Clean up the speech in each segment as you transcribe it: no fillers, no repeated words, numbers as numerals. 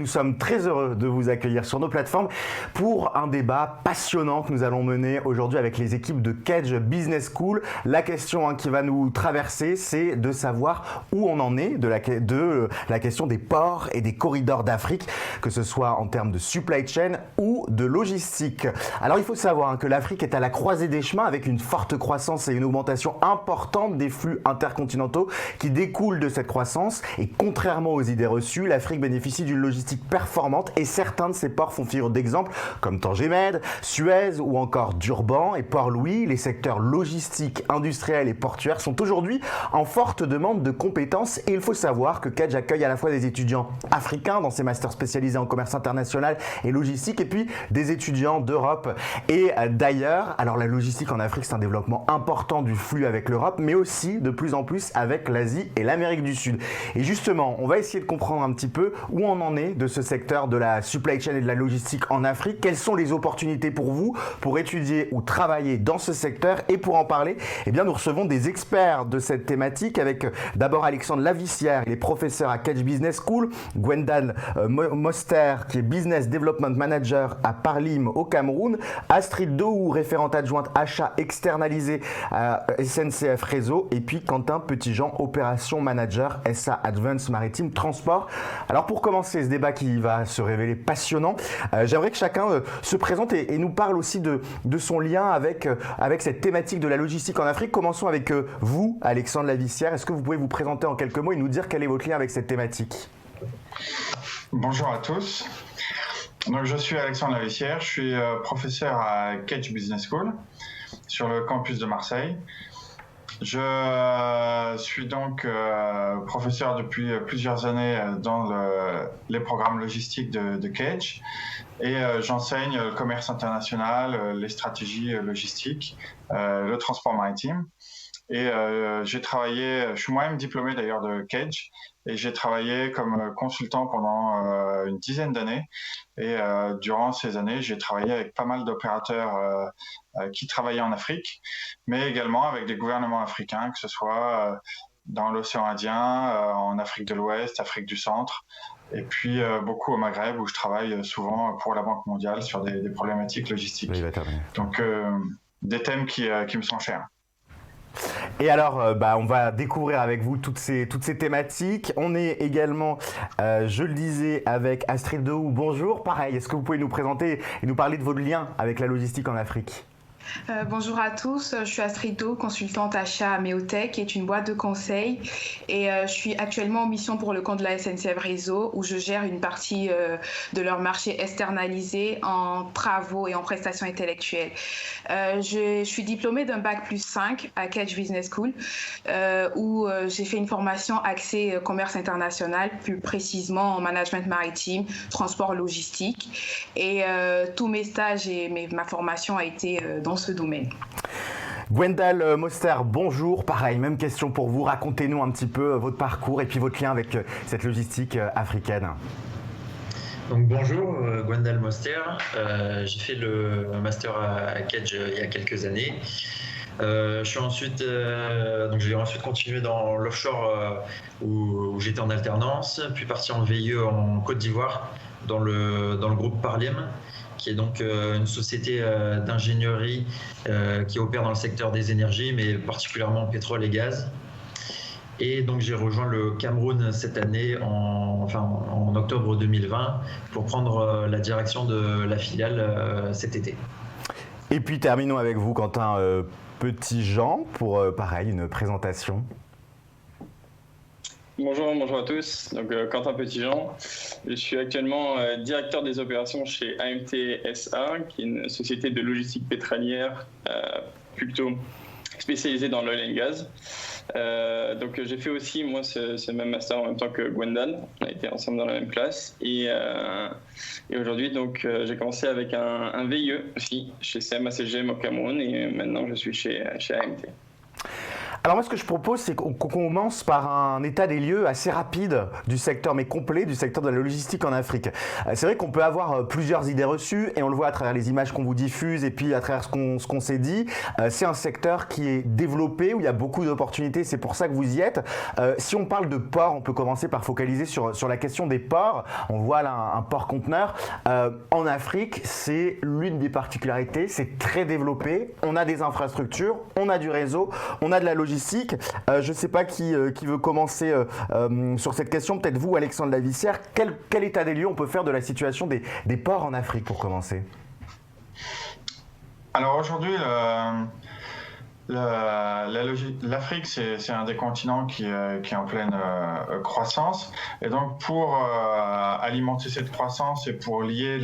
Nous sommes très heureux de vous accueillir sur nos plateformes pour un débat passionnant que nous allons mener aujourd'hui avec les équipes de Kedge Business School. La question qui va nous traverser, c'est de savoir où on en est de la question des ports et des corridors d'Afrique, que ce soit en termes de supply chain ou de logistique. Alors il faut savoir que l'Afrique est à la croisée des chemins avec une forte croissance et une augmentation importante des flux intercontinentaux qui découlent de cette croissance. Et contrairement aux idées reçues, l'Afrique bénéficie d'une logistique performante et certains de ces ports font figure d'exemple comme Tanger-Med, Suez ou encore Durban et Port-Louis. Les secteurs logistiques, industriels et portuaires sont aujourd'hui en forte demande de compétences et il faut savoir que Kedge accueille à la fois des étudiants africains dans ses masters spécialisés en commerce international et logistique et puis des étudiants d'Europe et d'ailleurs. Alors la logistique en Afrique, c'est un développement important du flux avec l'Europe mais aussi de plus en plus avec l'Asie et l'Amérique du Sud. Et justement, on va essayer de comprendre un petit peu où on en est de ce secteur de la supply chain et de la logistique en Afrique. Quelles sont les opportunités pour vous pour étudier ou travailler dans ce secteur? Et pour en parler, eh bien, nous recevons des experts de cette thématique avec d'abord Alexandre Lavissière, il est professeur à Kedge Business School, Gwendal Moster qui est Business Development Manager à Parlim au Cameroun, Astrid Dohou, référente adjointe achat externalisé à SNCF Réseau et puis Quentin Petitjean, Opération Manager SA Advance Maritime Transport. Alors pour commencer ce débat qui va se révéler passionnant, j'aimerais que chacun se présente et nous parle aussi de son lien avec cette thématique de la logistique en Afrique. Commençons avec vous, Alexandre Lavissière. Est-ce que vous pouvez vous présenter en quelques mots et nous dire quel est votre lien avec cette thématique? Bonjour à tous. Donc, je suis Alexandre Lavissière, je suis professeur à Kedge Business School sur le campus de Marseille. Je suis donc professeur depuis plusieurs années dans les programmes logistiques de Kedge et j'enseigne le commerce international, les stratégies logistiques, le transport maritime. Et je suis moi-même diplômé d'ailleurs de Kedge et j'ai travaillé comme consultant pendant une dizaine d'années. Et durant ces années, j'ai travaillé avec pas mal d'opérateurs qui travaillaient en Afrique, mais également avec des gouvernements africains, que ce soit dans l'océan Indien, en Afrique de l'Ouest, Afrique du Centre, et puis beaucoup au Maghreb où je travaille souvent pour la Banque mondiale sur des problématiques logistiques. Oui, donc des thèmes qui me sont chers. Et alors, on va découvrir avec vous toutes ces thématiques. On est également, je le disais, avec Astrid Dohou. Bonjour, pareil, est-ce que vous pouvez nous présenter et nous parler de votre lien avec la logistique en Afrique ? Bonjour à tous, je suis Astrid Dohou, consultante achat à Meotech, qui est une boîte de conseil et je suis actuellement en mission pour le compte de la SNCF Réseau où je gère une partie de leur marché externalisé en travaux et en prestations intellectuelles. Je suis diplômée d'un Bac+5 à Kedge Business School où j'ai fait une formation axée commerce international, plus précisément en management maritime, transport logistique et tous mes stages et ma formation a été dans ce domaine. Gwendal Moster, bonjour. Pareil, même question pour vous. Racontez-nous un petit peu votre parcours et puis votre lien avec cette logistique africaine. Donc bonjour, Gwendal Moster. J'ai fait le master à Kedge il y a quelques années. J'ai ensuite continué dans l'offshore où j'étais en alternance, puis parti en VIE en Côte d'Ivoire dans le groupe Parlim, qui est donc une société d'ingénierie qui opère dans le secteur des énergies, mais particulièrement pétrole et gaz. Et donc j'ai rejoint le Cameroun cette année, en octobre 2020, pour prendre la direction de la filiale cet été. Et puis terminons avec vous, Quentin Petitjean, pour pareil, une présentation. Bonjour à tous. Donc Quentin Petitjean. Je suis actuellement directeur des opérations chez AMT SA, qui est une société de logistique pétrolière plutôt spécialisée dans l'oil and gas. Donc j'ai fait aussi moi ce même master en même temps que Gwendal. On a été ensemble dans la même classe et aujourd'hui donc j'ai commencé avec un VIE aussi chez CMA-CGM au Cameroun et maintenant je suis chez AMT. Alors moi, ce que je propose, c'est qu'on commence par un état des lieux assez rapide du secteur, mais complet, du secteur de la logistique en Afrique. C'est vrai qu'on peut avoir plusieurs idées reçues, et on le voit à travers les images qu'on vous diffuse, et puis à travers ce qu'on s'est dit. C'est un secteur qui est développé, où il y a beaucoup d'opportunités, c'est pour ça que vous y êtes. Si on parle de port, on peut commencer par focaliser sur la question des ports. On voit là un port conteneur. En Afrique, c'est l'une des particularités, c'est très développé. On a des infrastructures, on a du réseau, on a de la logistique. Je ne sais pas qui veut commencer sur cette question. Peut-être vous, Alexandre Lavissière. Quel état des lieux on peut faire de la situation des ports en Afrique pour commencer? Alors aujourd'hui, l'Afrique, c'est un des continents qui est en pleine croissance. Et donc, pour alimenter cette croissance et pour lier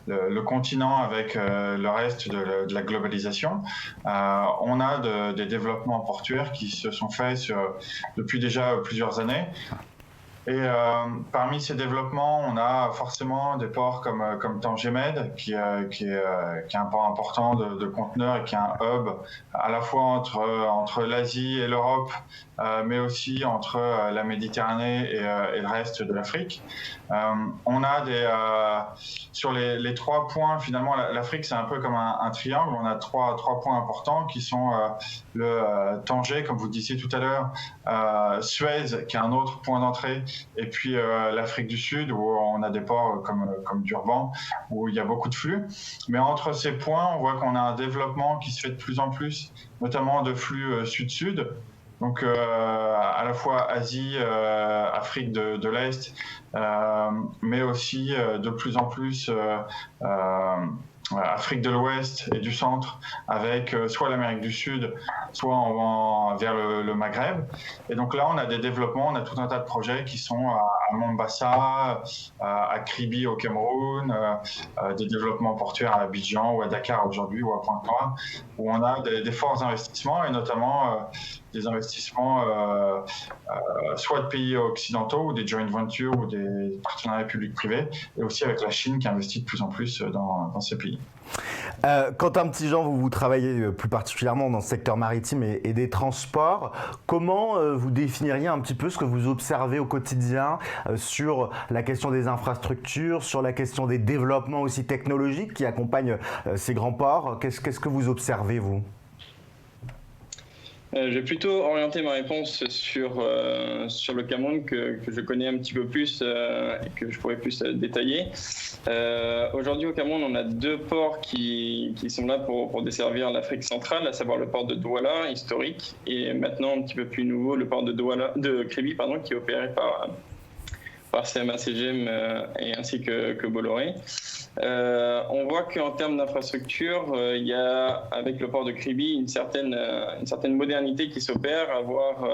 le continent avec le reste de la globalisation, on a des développements portuaires qui se sont faits depuis déjà plusieurs années. Et parmi ces développements, on a forcément des ports comme Tanger Med, qui est un port important de conteneurs et qui est un hub à la fois entre l'Asie et l'Europe, mais aussi entre la Méditerranée et le reste de l'Afrique. On a sur les 3 points, finalement, l'Afrique c'est un peu comme un triangle. On a trois points importants qui sont le Tanger, comme vous disiez tout à l'heure, Suez, qui est un autre point d'entrée, et puis l'Afrique du Sud, où on a des ports comme Durban, où il y a beaucoup de flux. Mais entre ces points, on voit qu'on a un développement qui se fait de plus en plus, notamment de flux sud-sud. Donc à la fois Asie, Afrique de l'Est, mais aussi de plus en plus Afrique de l'Ouest et du Centre, avec soit l'Amérique du Sud, soit vers le Maghreb. Et donc là, on a des développements, on a tout un tas de projets qui sont à Mombasa, à Kribi au Cameroun, des développements portuaires à Abidjan ou à Dakar aujourd'hui ou à Pointe-Noire, où on a des forts investissements, et notamment des investissements soit de pays occidentaux ou des joint ventures ou des partenariats publics-privés, et aussi avec la Chine qui investit de plus en plus dans ces pays. Quentin Petitjean, vous travaillez plus particulièrement dans le secteur maritime et des transports. Comment vous définiriez un petit peu ce que vous observez au quotidien sur la question des infrastructures, sur la question des développements aussi technologiques qui accompagnent ces grands ports? Qu'est-ce que vous observez, vous? Je vais plutôt orienter ma réponse sur le Cameroun que je connais un petit peu plus et que je pourrais plus détailler. Aujourd'hui au Cameroun, on a 2 ports qui sont là pour desservir l'Afrique centrale, à savoir le port de Douala, historique, et maintenant un petit peu plus nouveau, le port de Kribi, qui est opéré par CMA CGM et ainsi que Bolloré. On voit qu'en termes d'infrastructure, il y a avec le port de Kribi une certaine modernité qui s'opère, avoir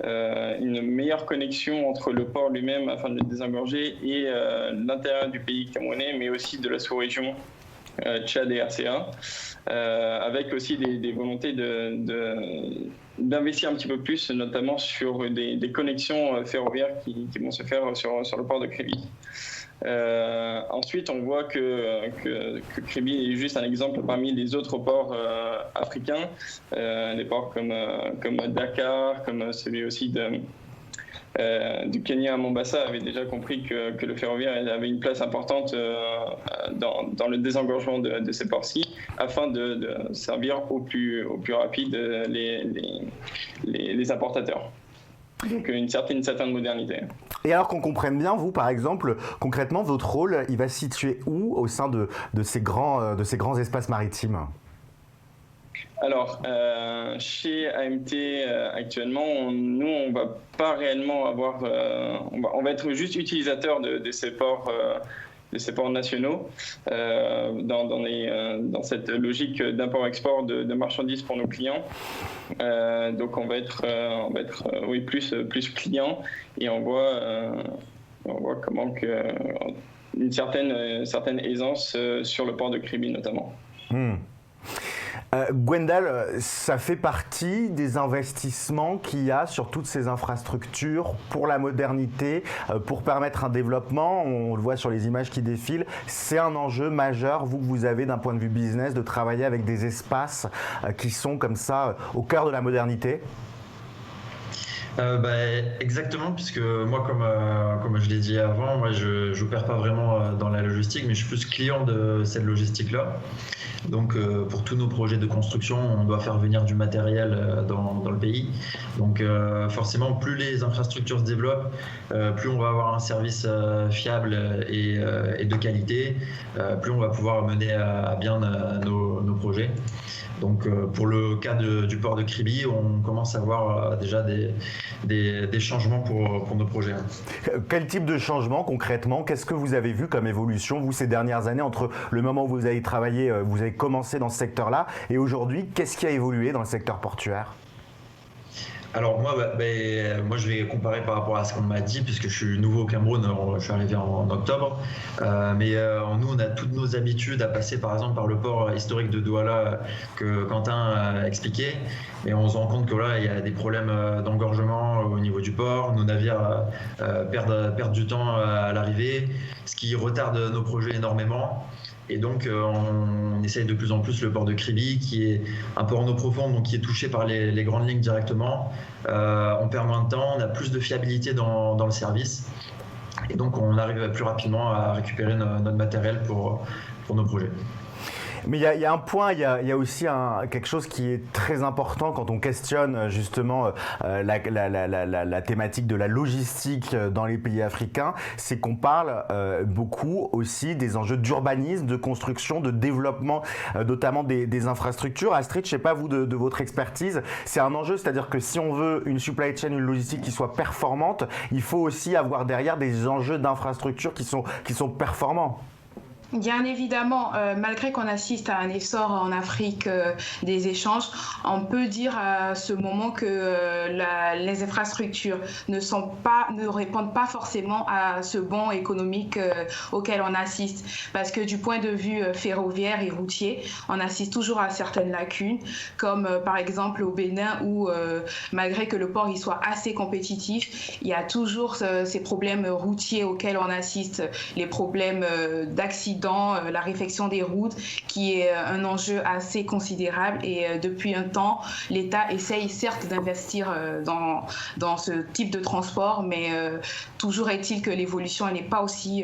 une meilleure connexion entre le port lui-même afin de le désengorger et l'intérieur du pays camerounais, mais aussi de la sous-région Tchad et RCA, avec aussi des volontés d'investir un petit peu plus, notamment sur des connexions ferroviaires qui vont se faire sur le port de Kribi. Ensuite, on voit que Kribi est juste un exemple parmi les autres ports africains, des ports comme Dakar, comme celui aussi du Kenya à Mombasa avait déjà compris que le ferroviaire avait une place importante dans le désengorgement de ces ports-ci, afin de servir au plus rapide les importateurs. Donc une certaine modernité. Et alors qu'on comprenne bien, vous par exemple, concrètement, votre rôle, il va se situer où au sein de ces grands espaces maritimes ? Alors, chez AMT, actuellement, on va pas réellement avoir... on va être juste utilisateur de ces ports nationaux dans cette logique d'import-export de marchandises pour nos clients. Donc, on va être plus client, et on voit comment une certaine aisance sur le port de Kribi notamment. Gwendal, ça fait partie des investissements qu'il y a sur toutes ces infrastructures pour la modernité, pour permettre un développement. On le voit sur les images qui défilent. C'est un enjeu majeur, vous que vous avez d'un point de vue business, de travailler avec des espaces qui sont comme ça au cœur de la modernité. Exactement, puisque moi, comme je l'ai dit avant, moi je n'opère pas vraiment dans la logistique, mais je suis plus client de cette logistique-là. Donc pour tous nos projets de construction, on doit faire venir du matériel dans le pays. Donc forcément, plus les infrastructures se développent, plus on va avoir un service fiable et de qualité, plus on va pouvoir mener à bien nos projets. Donc pour le cas du port de Kribi, on commence à voir déjà des changements pour nos projets. Quel type de changement concrètement? Qu'est-ce que vous avez vu comme évolution, vous, ces dernières années, entre le moment où vous avez travaillé, vous avez commencé dans ce secteur-là, et aujourd'hui, qu'est-ce qui a évolué dans le secteur portuaire? Alors moi, moi je vais comparer par rapport à ce qu'on m'a dit, puisque je suis nouveau au Cameroun, je suis arrivé en octobre, nous on a toutes nos habitudes à passer par exemple par le port historique de Douala que Quentin a expliqué, et on se rend compte que là il y a des problèmes d'engorgement au niveau du port, nos navires perdent du temps à l'arrivée, ce qui retarde nos projets énormément. Et donc on essaye de plus en plus le port de Kribi qui est un peu en eau profonde, donc qui est touché par les grandes lignes directement. On perd moins de temps, on a plus de fiabilité dans le service, et donc on arrive plus rapidement à récupérer notre matériel pour nos projets. Mais il y a un point, il y a aussi quelque chose qui est très important quand on questionne justement la thématique de la logistique dans les pays africains, c'est qu'on parle beaucoup aussi des enjeux d'urbanisme, de construction, de développement, notamment des infrastructures. Astrid, je ne sais pas vous de votre expertise, c'est un enjeu, c'est-à-dire que si on veut une supply chain, une logistique qui soit performante, il faut aussi avoir derrière des enjeux d'infrastructures qui sont performants. Bien évidemment, malgré qu'on assiste à un essor en Afrique des échanges, on peut dire à ce moment que les infrastructures ne répondent pas forcément à ce bond économique auquel on assiste. Parce que du point de vue ferroviaire et routier, on assiste toujours à certaines lacunes, comme par exemple au Bénin où, malgré que le port y soit assez compétitif, il y a toujours ces problèmes routiers auxquels on assiste, les problèmes d'accidents, la réfection des routes qui est un enjeu assez considérable, et depuis un temps l'État essaye certes d'investir dans ce type de transport, mais toujours est-il que l'évolution n'est pas aussi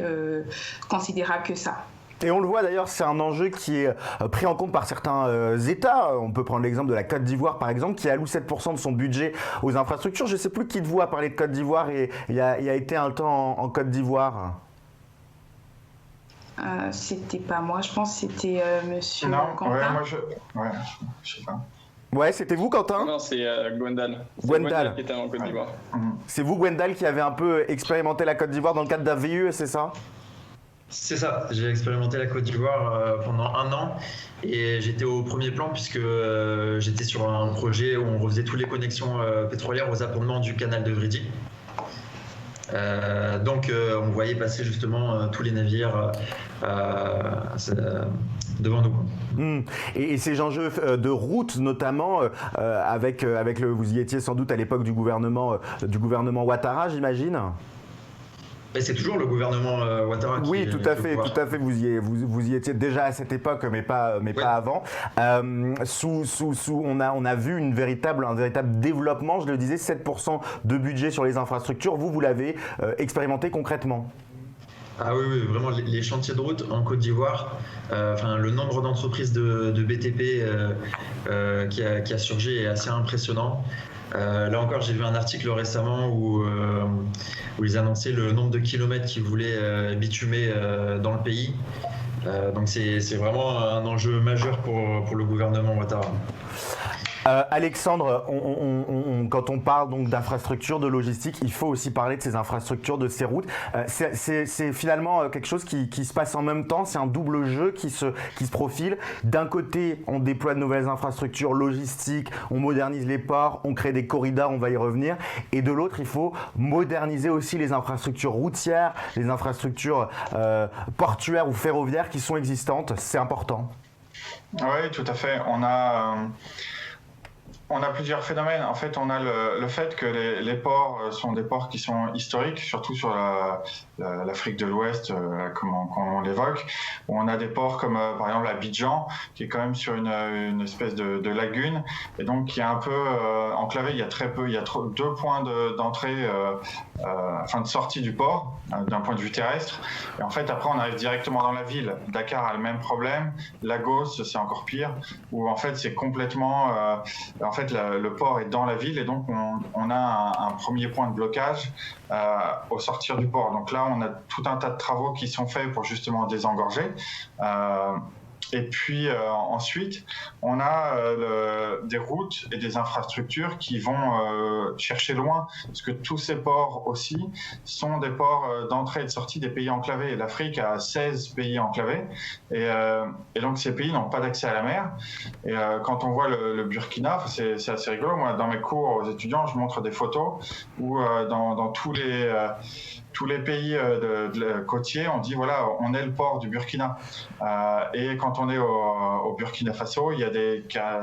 considérable que ça. Et on le voit d'ailleurs, c'est un enjeu qui est pris en compte par certains États. On peut prendre l'exemple de la Côte d'Ivoire par exemple, qui alloue 7% de son budget aux infrastructures. Je ne sais plus qui de vous a parlé de Côte d'Ivoire et il y a été un temps en Côte d'Ivoire. C'était pas moi, je pense que c'était monsieur Quentin. Ouais, je sais pas. Ouais, c'était vous, Quentin? Non, c'est Gwendal. Gwendal qui était en Côte d'Ivoire. C'est vous, Gwendal, qui avez un peu expérimenté la Côte d'Ivoire dans le cadre d'un VUE, c'est ça? C'est ça, j'ai expérimenté la Côte d'Ivoire pendant 1 an, et j'étais au premier plan puisque j'étais sur un projet où on refaisait toutes les connexions pétrolières aux appontements du canal de Vridi. Donc on voyait passer justement tous les navires devant nous. Et ces enjeux de route notamment, vous y étiez sans doute à l'époque du gouvernement Ouattara, j'imagine? C'est toujours le gouvernement Ouattara qui... Oui, tout à fait. Vous y étiez déjà à cette époque, mais pas avant. On a vu un véritable développement, je le disais, 7% de budget sur les infrastructures. Vous l'avez expérimenté concrètement? Ah oui, vraiment, les chantiers de route en Côte d'Ivoire, le nombre d'entreprises de BTP qui a surgi est assez impressionnant. Là encore, j'ai vu un article récemment où ils annonçaient le nombre de kilomètres qu'ils voulaient bitumer dans le pays. Donc c'est vraiment un enjeu majeur pour le gouvernement Ouattara. Alexandre, quand on parle donc d'infrastructures, de logistique, il faut aussi parler de ces infrastructures, de ces routes. C'est finalement quelque chose qui se passe en même temps, c'est un double jeu qui se profile. D'un côté, on déploie de nouvelles infrastructures logistiques, on modernise les ports, on crée des corridors, on va y revenir. Et de l'autre, il faut moderniser aussi les infrastructures routières, les infrastructures portuaires ou ferroviaires qui sont existantes. C'est important. Oui, tout à fait. On a plusieurs phénomènes. En fait, on a le fait que les ports sont des ports qui sont historiques, surtout sur l'Afrique de l'Ouest, comme on l'évoque. On a des ports comme par exemple Abidjan, qui est quand même sur une espèce de lagune, et donc qui est un peu enclavé. Il y a très peu, il y a deux points d'entrée, de sortie du port, d'un point de vue terrestre. Et en fait, après, on arrive directement dans la ville. Dakar a le même problème. Lagos, c'est encore pire, où en fait, c'est complètement... en fait, le port est dans la ville et donc on a un premier point de blocage au sortir du port. Donc là, on a tout un tas de travaux qui sont faits pour justement désengorger. Et puis ensuite, on a des routes et des infrastructures qui vont chercher loin, parce que tous ces ports aussi sont des ports d'entrée et de sortie des pays enclavés. L'Afrique a 16 pays enclavés, et donc ces pays n'ont pas d'accès à la mer. Et quand on voit le Burkina, c'est assez rigolo. Moi, dans mes cours aux étudiants, je montre des photos où dans tous les pays côtiers, on dit voilà, on est le port du Burkina. Et quand on est au Burkina Faso, il y a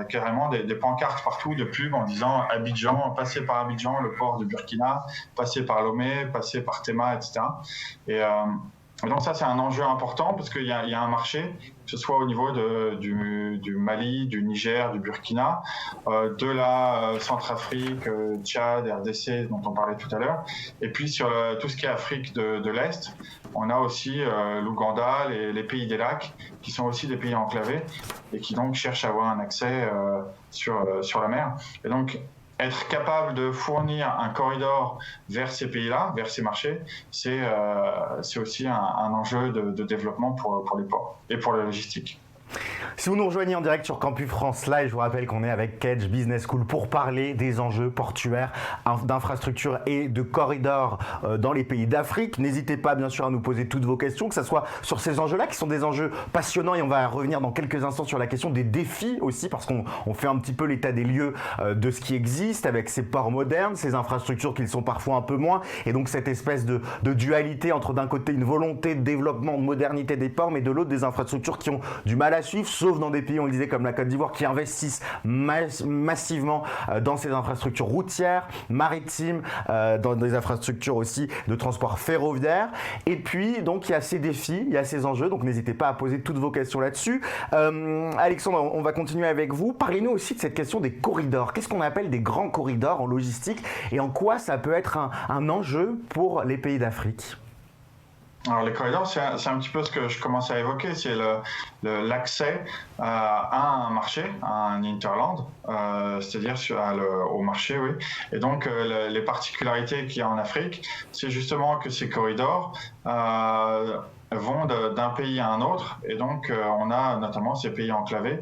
carrément des pancartes partout de pubs en disant Abidjan, passez par Abidjan, le port du Burkina, passez par Lomé, passez par Tema, etc. Et donc ça, c'est un enjeu important parce qu'il y a un marché, que ce soit au niveau du Mali, du Niger, du Burkina, de la Centrafrique, Tchad, RDC, dont on parlait tout à l'heure. Et puis sur tout ce qui est Afrique de l'Est, on a aussi l'Ouganda, les pays des lacs, qui sont aussi des pays enclavés et qui donc cherchent à avoir un accès sur la mer. Et donc, être capable de fournir un corridor vers ces pays-là, vers ces marchés, c'est aussi un enjeu de développement pour les ports et pour la logistique. Si vous nous rejoignez en direct sur Campus France Live, je vous rappelle qu'on est avec Kedge Business School pour parler des enjeux portuaires, d'infrastructures et de corridors dans les pays d'Afrique. N'hésitez pas bien sûr à nous poser toutes vos questions, que ce soit sur ces enjeux-là qui sont des enjeux passionnants, et on va revenir dans quelques instants sur la question des défis aussi, parce qu'on fait un petit peu l'état des lieux de ce qui existe avec ces ports modernes, ces infrastructures qui le sont parfois un peu moins, et donc cette espèce de dualité entre d'un côté une volonté de développement, de modernité des ports, mais de l'autre des infrastructures qui ont du mal à suivre, sauf dans des pays, on le disait, comme la Côte d'Ivoire, qui investissent massivement dans ces infrastructures routières, maritimes, dans des infrastructures aussi de transport ferroviaire. Et puis, donc, il y a ces défis, il y a ces enjeux, donc n'hésitez pas à poser toutes vos questions là-dessus. Alexandre, on va continuer avec vous. Parlez-nous aussi de cette question des corridors. Qu'est-ce qu'on appelle des grands corridors en logistique et en quoi ça peut être un enjeu pour les pays d'Afrique ? Alors les corridors, c'est un petit peu ce que je commence à évoquer, c'est l'accès à un marché, à un hinterland, c'est-à-dire au marché, oui. Et donc les particularités qu'il y a en Afrique, c'est justement que ces corridors vont d'un pays à un autre, et donc on a notamment ces pays enclavés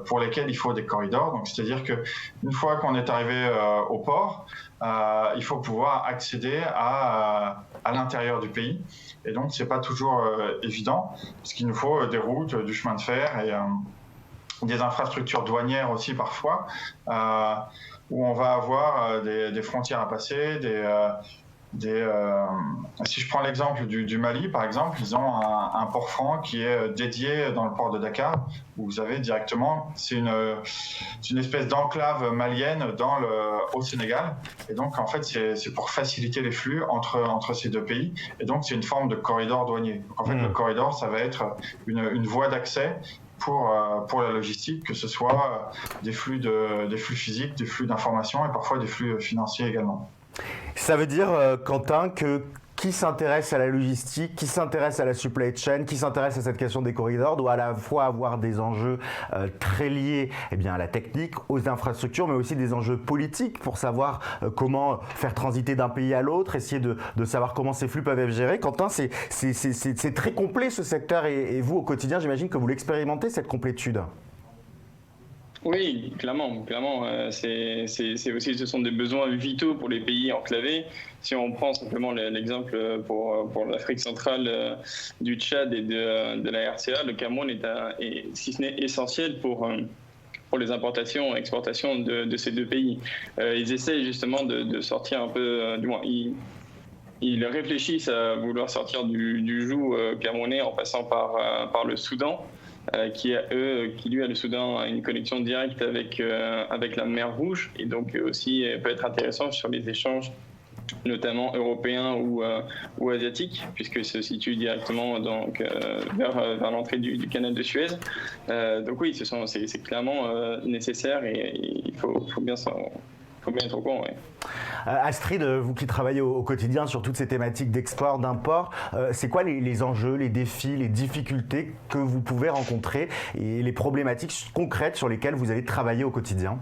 pour lesquels il faut des corridors. Donc c'est-à-dire que une fois qu'on est arrivé au port, il faut pouvoir accéder à l'intérieur du pays, et donc c'est pas toujours évident, parce qu'il nous faut des routes, du chemin de fer et des infrastructures douanières aussi parfois, où on va avoir des frontières à passer, si je prends l'exemple du Mali, par exemple, ils ont un port franc qui est dédié dans le port de Dakar, où vous avez directement, c'est une espèce d'enclave malienne au Sénégal, et donc en fait c'est pour faciliter les flux entre ces deux pays, et donc c'est une forme de corridor douanier. Donc en fait le corridor, ça va être une voie d'accès pour la logistique, que ce soit des flux physiques, des flux d'informations et parfois des flux financiers également. Ça veut dire, Quentin, que qui s'intéresse à la logistique, qui s'intéresse à la supply chain, qui s'intéresse à cette question des corridors, doit à la fois avoir des enjeux très liés à la technique, aux infrastructures, mais aussi des enjeux politiques pour savoir comment faire transiter d'un pays à l'autre, essayer de savoir comment ces flux peuvent être gérés. Quentin, c'est très complet ce secteur, et vous, au quotidien, j'imagine que vous l'expérimentez, cette complétude. Oui, clairement. C'est aussi, ce sont des besoins vitaux pour les pays enclavés. Si on prend simplement l'exemple pour l'Afrique centrale du Tchad et de la RCA, le Cameroun est si ce n'est essentiel pour les importations et exportations de ces deux pays. Ils essayent justement de sortir un peu, du moins, ils réfléchissent à vouloir sortir du joug camerounais en passant par le Soudan. qui lui a le Soudan une connexion directe avec la mer Rouge, et donc aussi peut être intéressant sur les échanges notamment européens ou asiatiques, puisque se situe directement donc, vers l'entrée du canal de Suez. Donc oui, c'est clairement nécessaire, et il faut bien être au courant. Ouais. Astrid, vous qui travaillez au quotidien sur toutes ces thématiques d'export, d'import, c'est quoi les enjeux, les défis, les difficultés que vous pouvez rencontrer et les problématiques concrètes sur lesquelles vous allez travailler au quotidien ?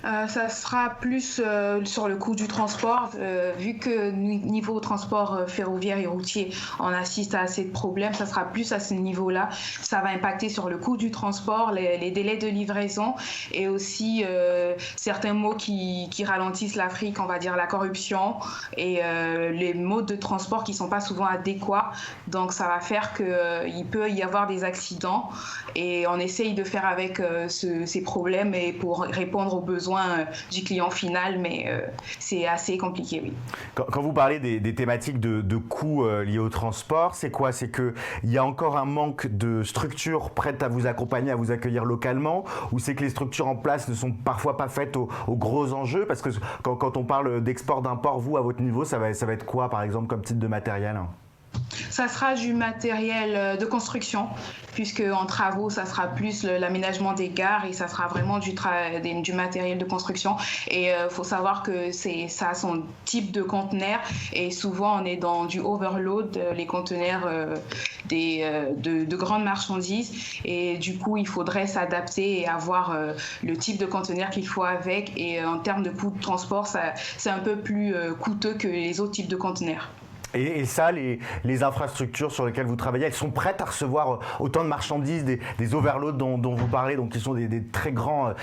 Ça sera plus sur le coût du transport, vu que niveau transport ferroviaire et routier, on assiste à assez de problèmes, ça sera plus à ce niveau-là. Ça va impacter sur le coût du transport, les délais de livraison, et aussi certains mots qui ralentissent l'Afrique, on va dire la corruption, et les modes de transport qui ne sont pas souvent adéquats. Donc ça va faire qu'il peut y avoir des accidents, et on essaye de faire avec ces problèmes et pour répondre aux besoins du client final, mais c'est assez compliqué, oui. Quand vous parlez des thématiques de coûts liés au transport, c'est quoi ? C'est qu'il y a encore un manque de structures prêtes à vous accompagner, à vous accueillir localement, ou c'est que les structures en place ne sont parfois pas faites aux gros enjeux ? Parce que quand on parle d'export, d'import, vous, à votre niveau, ça va être quoi, par exemple, comme type de matériel ? Ça sera du matériel de construction, puisque en travaux, ça sera plus l'aménagement des gares, et ça sera vraiment du matériel de construction. Et faut savoir que ça a son type de conteneur, et souvent on est dans du overload, les conteneurs de grandes marchandises, et du coup il faudrait s'adapter et avoir le type de conteneur qu'il faut avec. Et en termes de coût de transport, c'est un peu plus coûteux que les autres types de conteneurs. Et ça, les infrastructures sur lesquelles vous travaillez, elles sont prêtes à recevoir autant de marchandises, des overloads dont vous parlez, donc qui sont des très grandes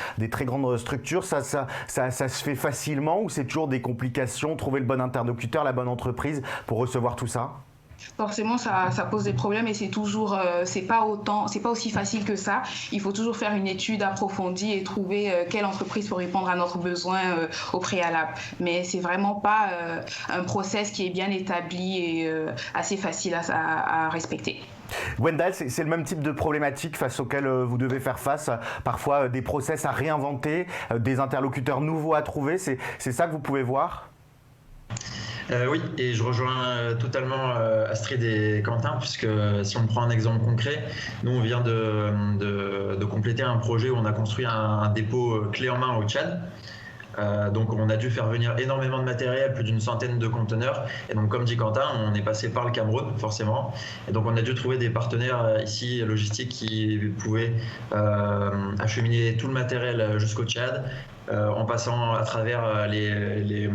structures. Ça se fait facilement, ou c'est toujours des complications, trouver le bon interlocuteur, la bonne entreprise pour recevoir tout ça ? Forcément, ça pose des problèmes, et c'est pas aussi facile que ça. Il faut toujours faire une étude approfondie et trouver quelle entreprise peut répondre à notre besoin au préalable. Mais c'est vraiment pas un process qui est bien établi et assez facile à respecter. Gwendal, c'est le même type de problématique face auquel vous devez faire face, parfois des process à réinventer, des interlocuteurs nouveaux à trouver, c'est ça que vous pouvez voir ? Oui, et je rejoins totalement Astrid et Quentin, puisque si on prend un exemple concret, nous on vient de compléter un projet où on a construit un dépôt clé en main au Tchad. Donc on a dû faire venir énormément de matériel, plus d'une centaine de conteneurs, et donc comme dit Quentin, on est passé par le Cameroun forcément, et donc on a dû trouver des partenaires ici logistiques qui pouvaient acheminer tout le matériel jusqu'au Tchad, en passant à travers les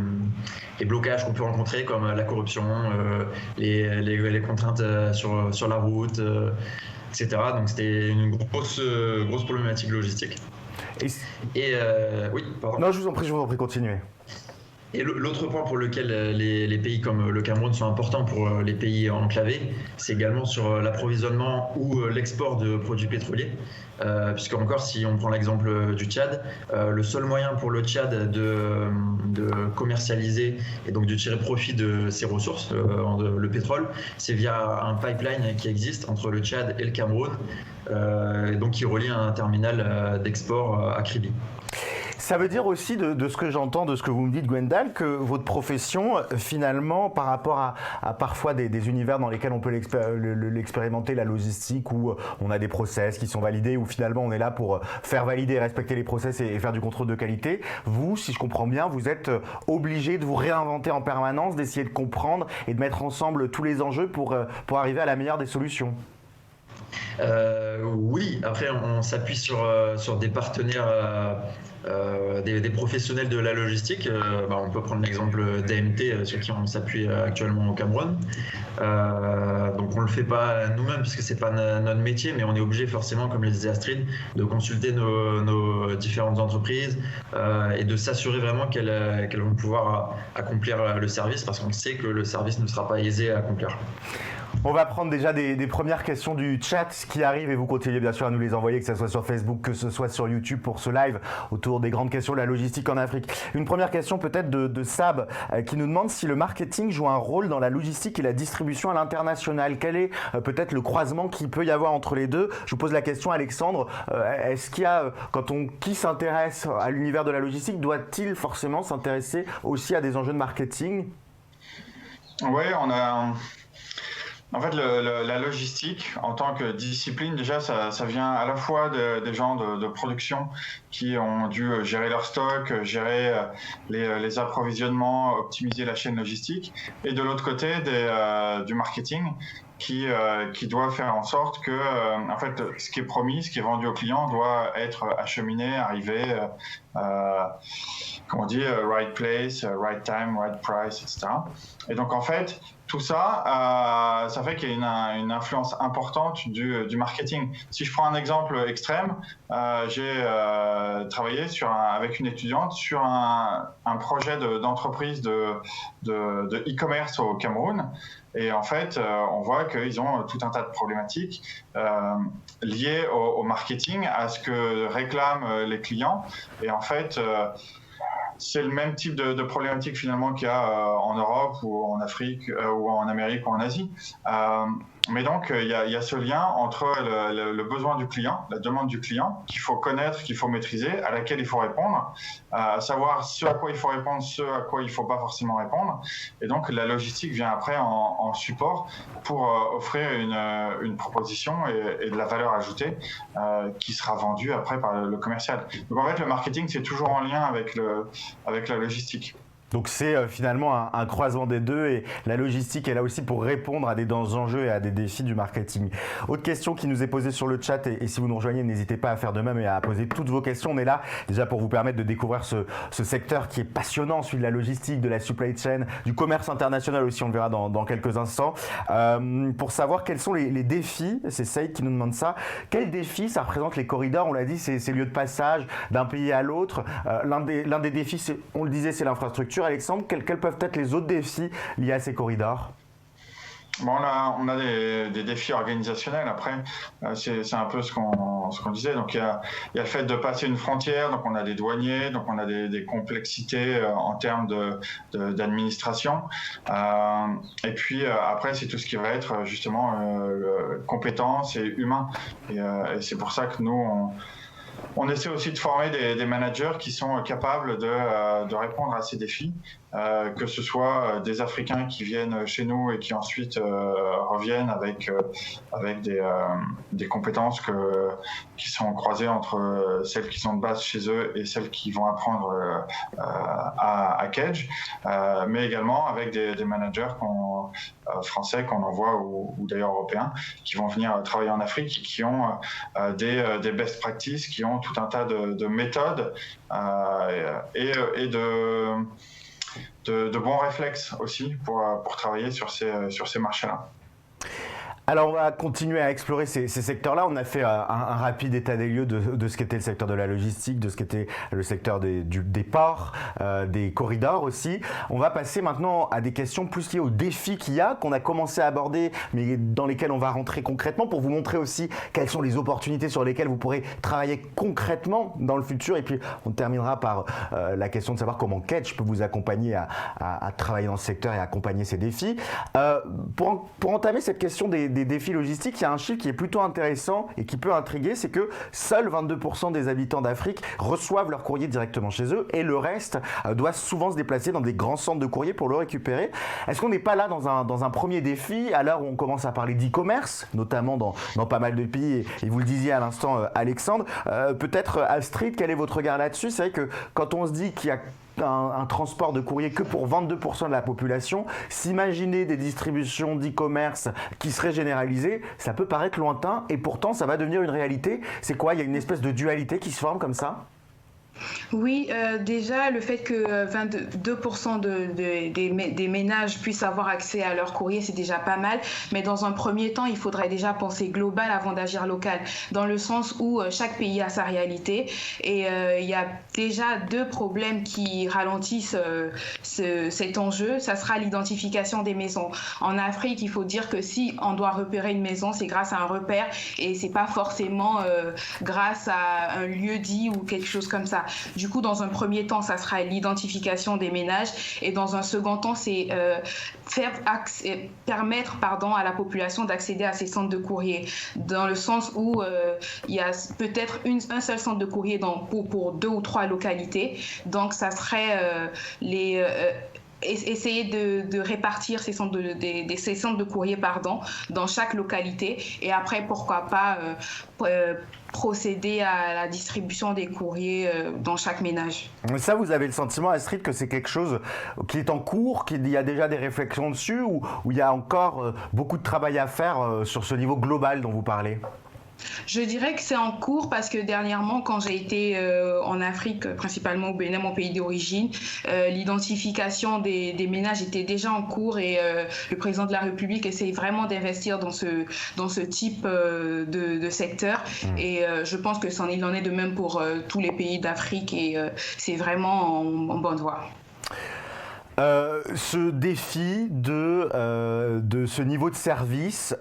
blocages qu'on peut rencontrer, comme la corruption, les contraintes sur la route, etc. Donc c'était une grosse problématique logistique. Oui, pardon. Non, je vous en prie, continuez. Et l'autre point pour lequel les pays comme le Cameroun sont importants pour les pays enclavés, c'est également sur l'approvisionnement ou l'export de produits pétroliers. Puisque encore, si on prend l'exemple du Tchad, le seul moyen pour le Tchad de commercialiser et donc de tirer profit de ses ressources, le pétrole, c'est via un pipeline qui existe entre le Tchad et le Cameroun, donc qui relie un terminal d'export à Kribi. Ça veut dire aussi, de ce que j'entends, de ce que vous me dites, Gwendal, que votre profession, finalement, par rapport à parfois des univers dans lesquels on peut l'expérimenter, la logistique, où on a des process qui sont validés, où finalement on est là pour faire valider et respecter les process et faire du contrôle de qualité, vous, si je comprends bien, vous êtes obligé de vous réinventer en permanence, d'essayer de comprendre et de mettre ensemble tous les enjeux pour arriver à la meilleure des solutions. Oui, après on s'appuie sur des partenaires, des professionnels de la logistique. On peut prendre l'exemple d'AMT sur qui on s'appuie actuellement au Cameroun. Donc on le fait pas nous-mêmes puisque c'est pas notre métier, mais on est obligé forcément, comme le disait Astrid, de consulter nos différentes entreprises et de s'assurer vraiment qu'elles vont pouvoir accomplir le service, parce qu'on sait que le service ne sera pas aisé à accomplir. On va prendre déjà des premières questions du chat. inbox qui arrivent et vous continuez bien sûr à nous les envoyer, que ce soit sur Facebook, que ce soit sur YouTube pour ce live autour des grandes questions de la logistique en Afrique. Une première question peut-être de Sab qui nous demande si le marketing joue un rôle dans la logistique et la distribution à l'international. Quel est peut-être le croisement qu'il peut y avoir entre les deux? Je vous pose la question, Alexandre. Est-ce qu'il y a, qui s'intéresse à l'univers de la logistique, doit-il forcément s'intéresser aussi à des enjeux de marketing? Oui, en fait, la logistique, en tant que discipline, déjà, ça vient à la fois des gens de production qui ont dû gérer leur stock, gérer les approvisionnements, optimiser la chaîne logistique, et de l'autre côté, du marketing qui doit faire en sorte que, en fait, ce qui est promis, ce qui est vendu au client doit être acheminé, arriver, comme on dit, right place, right time, right price, etc. Et donc, en fait, tout ça, ça fait qu'il y a une influence importante du marketing. Si je prends un exemple extrême, j'ai travaillé avec une étudiante sur un projet d'entreprise de e-commerce au Cameroun. Et en fait, on voit qu'ils ont tout un tas de problématiques liées au marketing, à ce que réclament les clients. Et en fait, c'est le même type de problématique finalement qu'il y a en Europe ou en Afrique ou en Amérique ou en Asie. Mais donc, il y a ce lien entre le besoin du client, la demande du client, qu'il faut connaître, qu'il faut maîtriser, à laquelle il faut répondre, savoir ce à quoi il faut répondre, ce à quoi il ne faut pas forcément répondre. Et donc, la logistique vient après en support pour offrir une proposition et de la valeur ajoutée qui sera vendue après par le commercial. Donc, en fait, le marketing, c'est toujours en lien avec la logistique. Donc c'est finalement un croisement des deux et la logistique est là aussi pour répondre à des enjeux et à des défis du marketing. Autre question qui nous est posée sur le chat et si vous nous rejoignez, n'hésitez pas à faire de même et à poser toutes vos questions. On est là déjà pour vous permettre de découvrir ce secteur qui est passionnant, celui de la logistique, de la supply chain, du commerce international aussi, on le verra dans quelques instants. Pour savoir quels sont les défis, c'est Saïd qui nous demande ça, quels défis ça représente les corridors? On l'a dit, c'est ces lieux de passage d'un pays à l'autre. L'un des défis, on le disait, c'est l'infrastructure. Alexandre, quels peuvent être les autres défis liés à ces corridors? Bon, on a des défis organisationnels. Après, c'est un peu ce qu'on disait. Donc, il y a le fait de passer une frontière. Donc, on a des douaniers. Donc, on a des complexités en termes d'administration. Et puis, après, c'est tout ce qui va être justement compétences et humain. Et c'est pour ça que nous, on essaie aussi de former des managers qui sont capables de répondre à ces défis, que ce soit des Africains qui viennent chez nous et qui ensuite reviennent avec des compétences qui sont croisées entre celles qui sont de base chez eux et celles qui vont apprendre à Kedge, mais également avec des managers français qu'on envoie ou d'ailleurs européens qui vont venir travailler en Afrique et qui ont des best practices, qui ont tout un tas de méthodes et de bons réflexes aussi pour travailler sur ces marchés-là. Alors on va continuer à explorer ces secteurs-là. On a fait un rapide état des lieux de ce qu'était le secteur de la logistique, de ce qu'était le secteur des ports, des corridors aussi. On va passer maintenant à des questions plus liées aux défis qu'il y a, qu'on a commencé à aborder, mais dans lesquels on va rentrer concrètement pour vous montrer aussi quelles sont les opportunités sur lesquelles vous pourrez travailler concrètement dans le futur. Et puis on terminera par la question de savoir comment Kedge peut vous accompagner à travailler dans ce secteur et à accompagner ces défis. Pour entamer cette question des défis logistiques, il y a un chiffre qui est plutôt intéressant et qui peut intriguer, c'est que seuls 22% des habitants d'Afrique reçoivent leur courrier directement chez eux et le reste doit souvent se déplacer dans des grands centres de courrier pour le récupérer. Est-ce qu'on n'est pas là dans un premier défi à l'heure où on commence à parler d'e-commerce, notamment dans pas mal de pays, et vous le disiez à l'instant Alexandre, peut-être Astrid, quel est votre regard là-dessus? C'est vrai que quand on se dit qu'il y a un transport de courrier que pour 22% de la population, s'imaginer des distributions d'e-commerce qui seraient généralisées, ça peut paraître lointain et pourtant ça va devenir une réalité. C'est quoi? Il y a une espèce de dualité qui se forme comme ça? Oui, déjà, le fait que 22% des ménages puissent avoir accès à leur courrier, c'est déjà pas mal. Mais dans un premier temps, il faudrait déjà penser global avant d'agir local, dans le sens où chaque pays a sa réalité. Et il y a déjà 2 problèmes qui ralentissent cet enjeu. Ça sera l'identification des maisons. En Afrique, il faut dire que si on doit repérer une maison, c'est grâce à un repère et c'est pas forcément grâce à un lieu dit ou quelque chose comme ça. Du coup, dans un premier temps, ça sera l'identification des ménages et dans un second temps, c'est permettre à la population d'accéder à ces centres de courrier, dans le sens où il y a peut-être un seul centre de courrier pour 2 ou 3 localités. Donc, ça serait essayer de répartir ces centres de courrier dans chaque localité et après, pourquoi pas procéder à la distribution des courriers dans chaque ménage. Ça, vous avez le sentiment, Astrid, que c'est quelque chose qui est en cours, qu'il y a déjà des réflexions dessus ou il y a encore beaucoup de travail à faire sur ce niveau global dont vous parlez ? Je dirais que c'est en cours parce que dernièrement, quand j'ai été en Afrique, principalement au Bénin, mon pays d'origine, l'identification des ménages était déjà en cours et le président de la République essaye vraiment d'investir dans ce type de secteur. Et je pense que il en est de même pour tous les pays d'Afrique et c'est vraiment en bonne voie. Ce défi de ce niveau de service,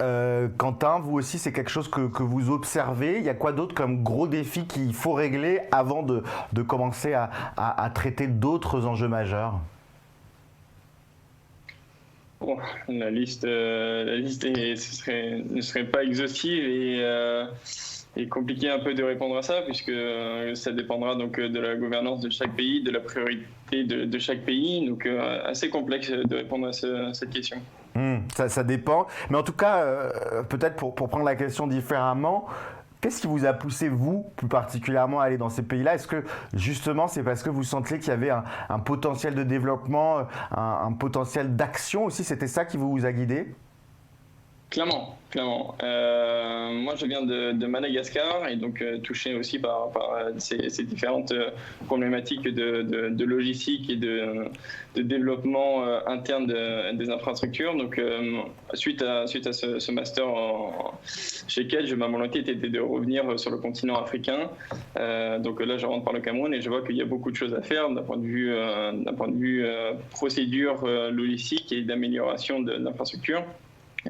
Quentin, vous aussi, c'est quelque chose que vous observez. Il y a quoi d'autre comme gros défi qu'il faut régler avant de commencer à traiter d'autres enjeux majeurs ? Bon, la liste ne serait pas exhaustive et compliqué un peu de répondre à ça puisque ça dépendra donc de la gouvernance de chaque pays, de la priorité de chaque pays, donc assez complexe de répondre à cette question. Ça dépend, mais en tout cas, peut-être pour prendre la question différemment, qu'est-ce qui vous a poussé, vous, plus particulièrement, à aller dans ces pays-là ? Est-ce que, justement, c'est parce que vous sentiez qu'il y avait un potentiel de développement, un potentiel d'action aussi ? C'était ça qui vous a guidé ? Clairement. Moi, je viens de Madagascar et donc touché aussi par ces différentes problématiques de logistique et de développement interne des infrastructures. Donc, suite à ce master chez Kedge, ma volonté était de revenir sur le continent africain. Donc là, je rentre par le Cameroun et je vois qu'il y a beaucoup de choses à faire d'un point de vue procédure logistique et d'amélioration de l'infrastructure.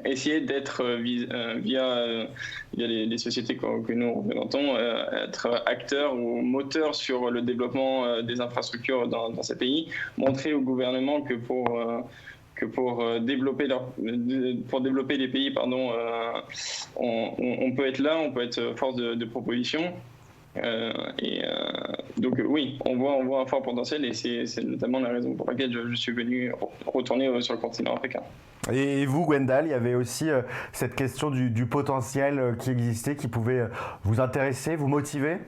Essayer d'être via les sociétés que nous représentons, être acteur ou moteur sur le développement des infrastructures dans ces pays, montrer au gouvernement que pour développer les pays, on peut être là, on peut être force de proposition. Donc oui, on voit un fort potentiel et c'est notamment la raison pour laquelle je suis venu retourner sur le continent africain. Et vous, Gwendal, il y avait aussi cette question du potentiel qui existait, qui pouvait vous intéresser, vous motiver ?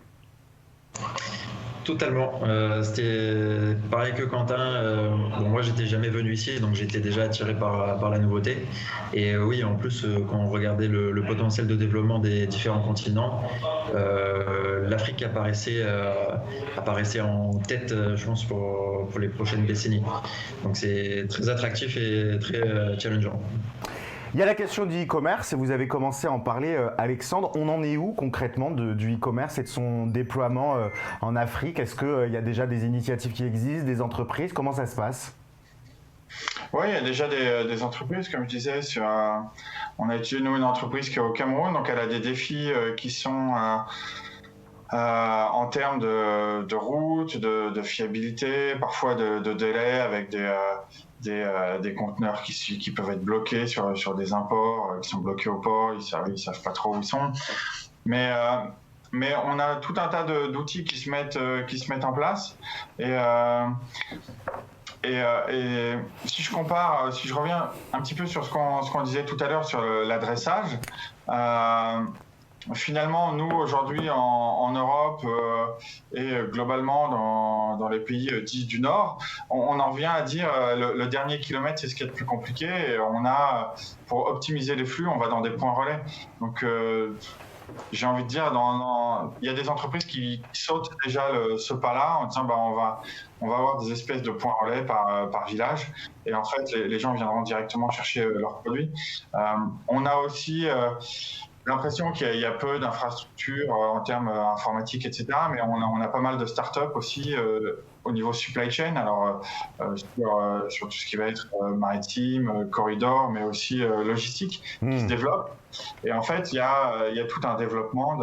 Totalement. C'était pareil que Quentin. Moi, j'étais jamais venu ici, donc j'étais déjà attiré par la nouveauté. Et oui, en plus, quand on regardait le potentiel de développement des différents continents, l'Afrique apparaissait en tête, je pense, pour les prochaines décennies. Donc c'est très attractif et très challengeant. Il y a la question du e-commerce et vous avez commencé à en parler, Alexandre. On en est où concrètement du e-commerce et de son déploiement en Afrique ? Est-ce qu'il y a déjà des initiatives qui existent, des entreprises ? Comment ça se passe ? Oui, il y a déjà des entreprises, comme je disais. On a étudié, nous, une entreprise qui est au Cameroun, donc elle a des défis qui sont en termes de route, de fiabilité, parfois de délai avec des conteneurs qui peuvent être bloqués sur des imports, qui sont bloqués au port, ils savent pas trop où ils sont. Mais on a tout un tas d'outils qui se mettent en place. Et si je compare, si je reviens un petit peu sur ce qu'on disait tout à l'heure sur l'adressage, finalement, nous, aujourd'hui, en Europe et globalement dans les pays dits du Nord, on en revient à dire le dernier kilomètre, c'est ce qui est le plus compliqué. Et pour optimiser les flux, on va dans des points relais. Donc, j'ai envie de dire, il y a des entreprises qui sautent déjà ce pas-là en disant on va avoir des espèces de points relais par village, et en fait les gens viendront directement chercher leurs produits. On a aussi l'impression qu'il y a peu d'infrastructures en termes informatiques, etc. Mais on a pas mal de startups aussi au niveau supply chain, alors sur tout ce qui va être maritime, corridor, mais aussi logistique, qui se développe. Et en fait, il y a tout un développement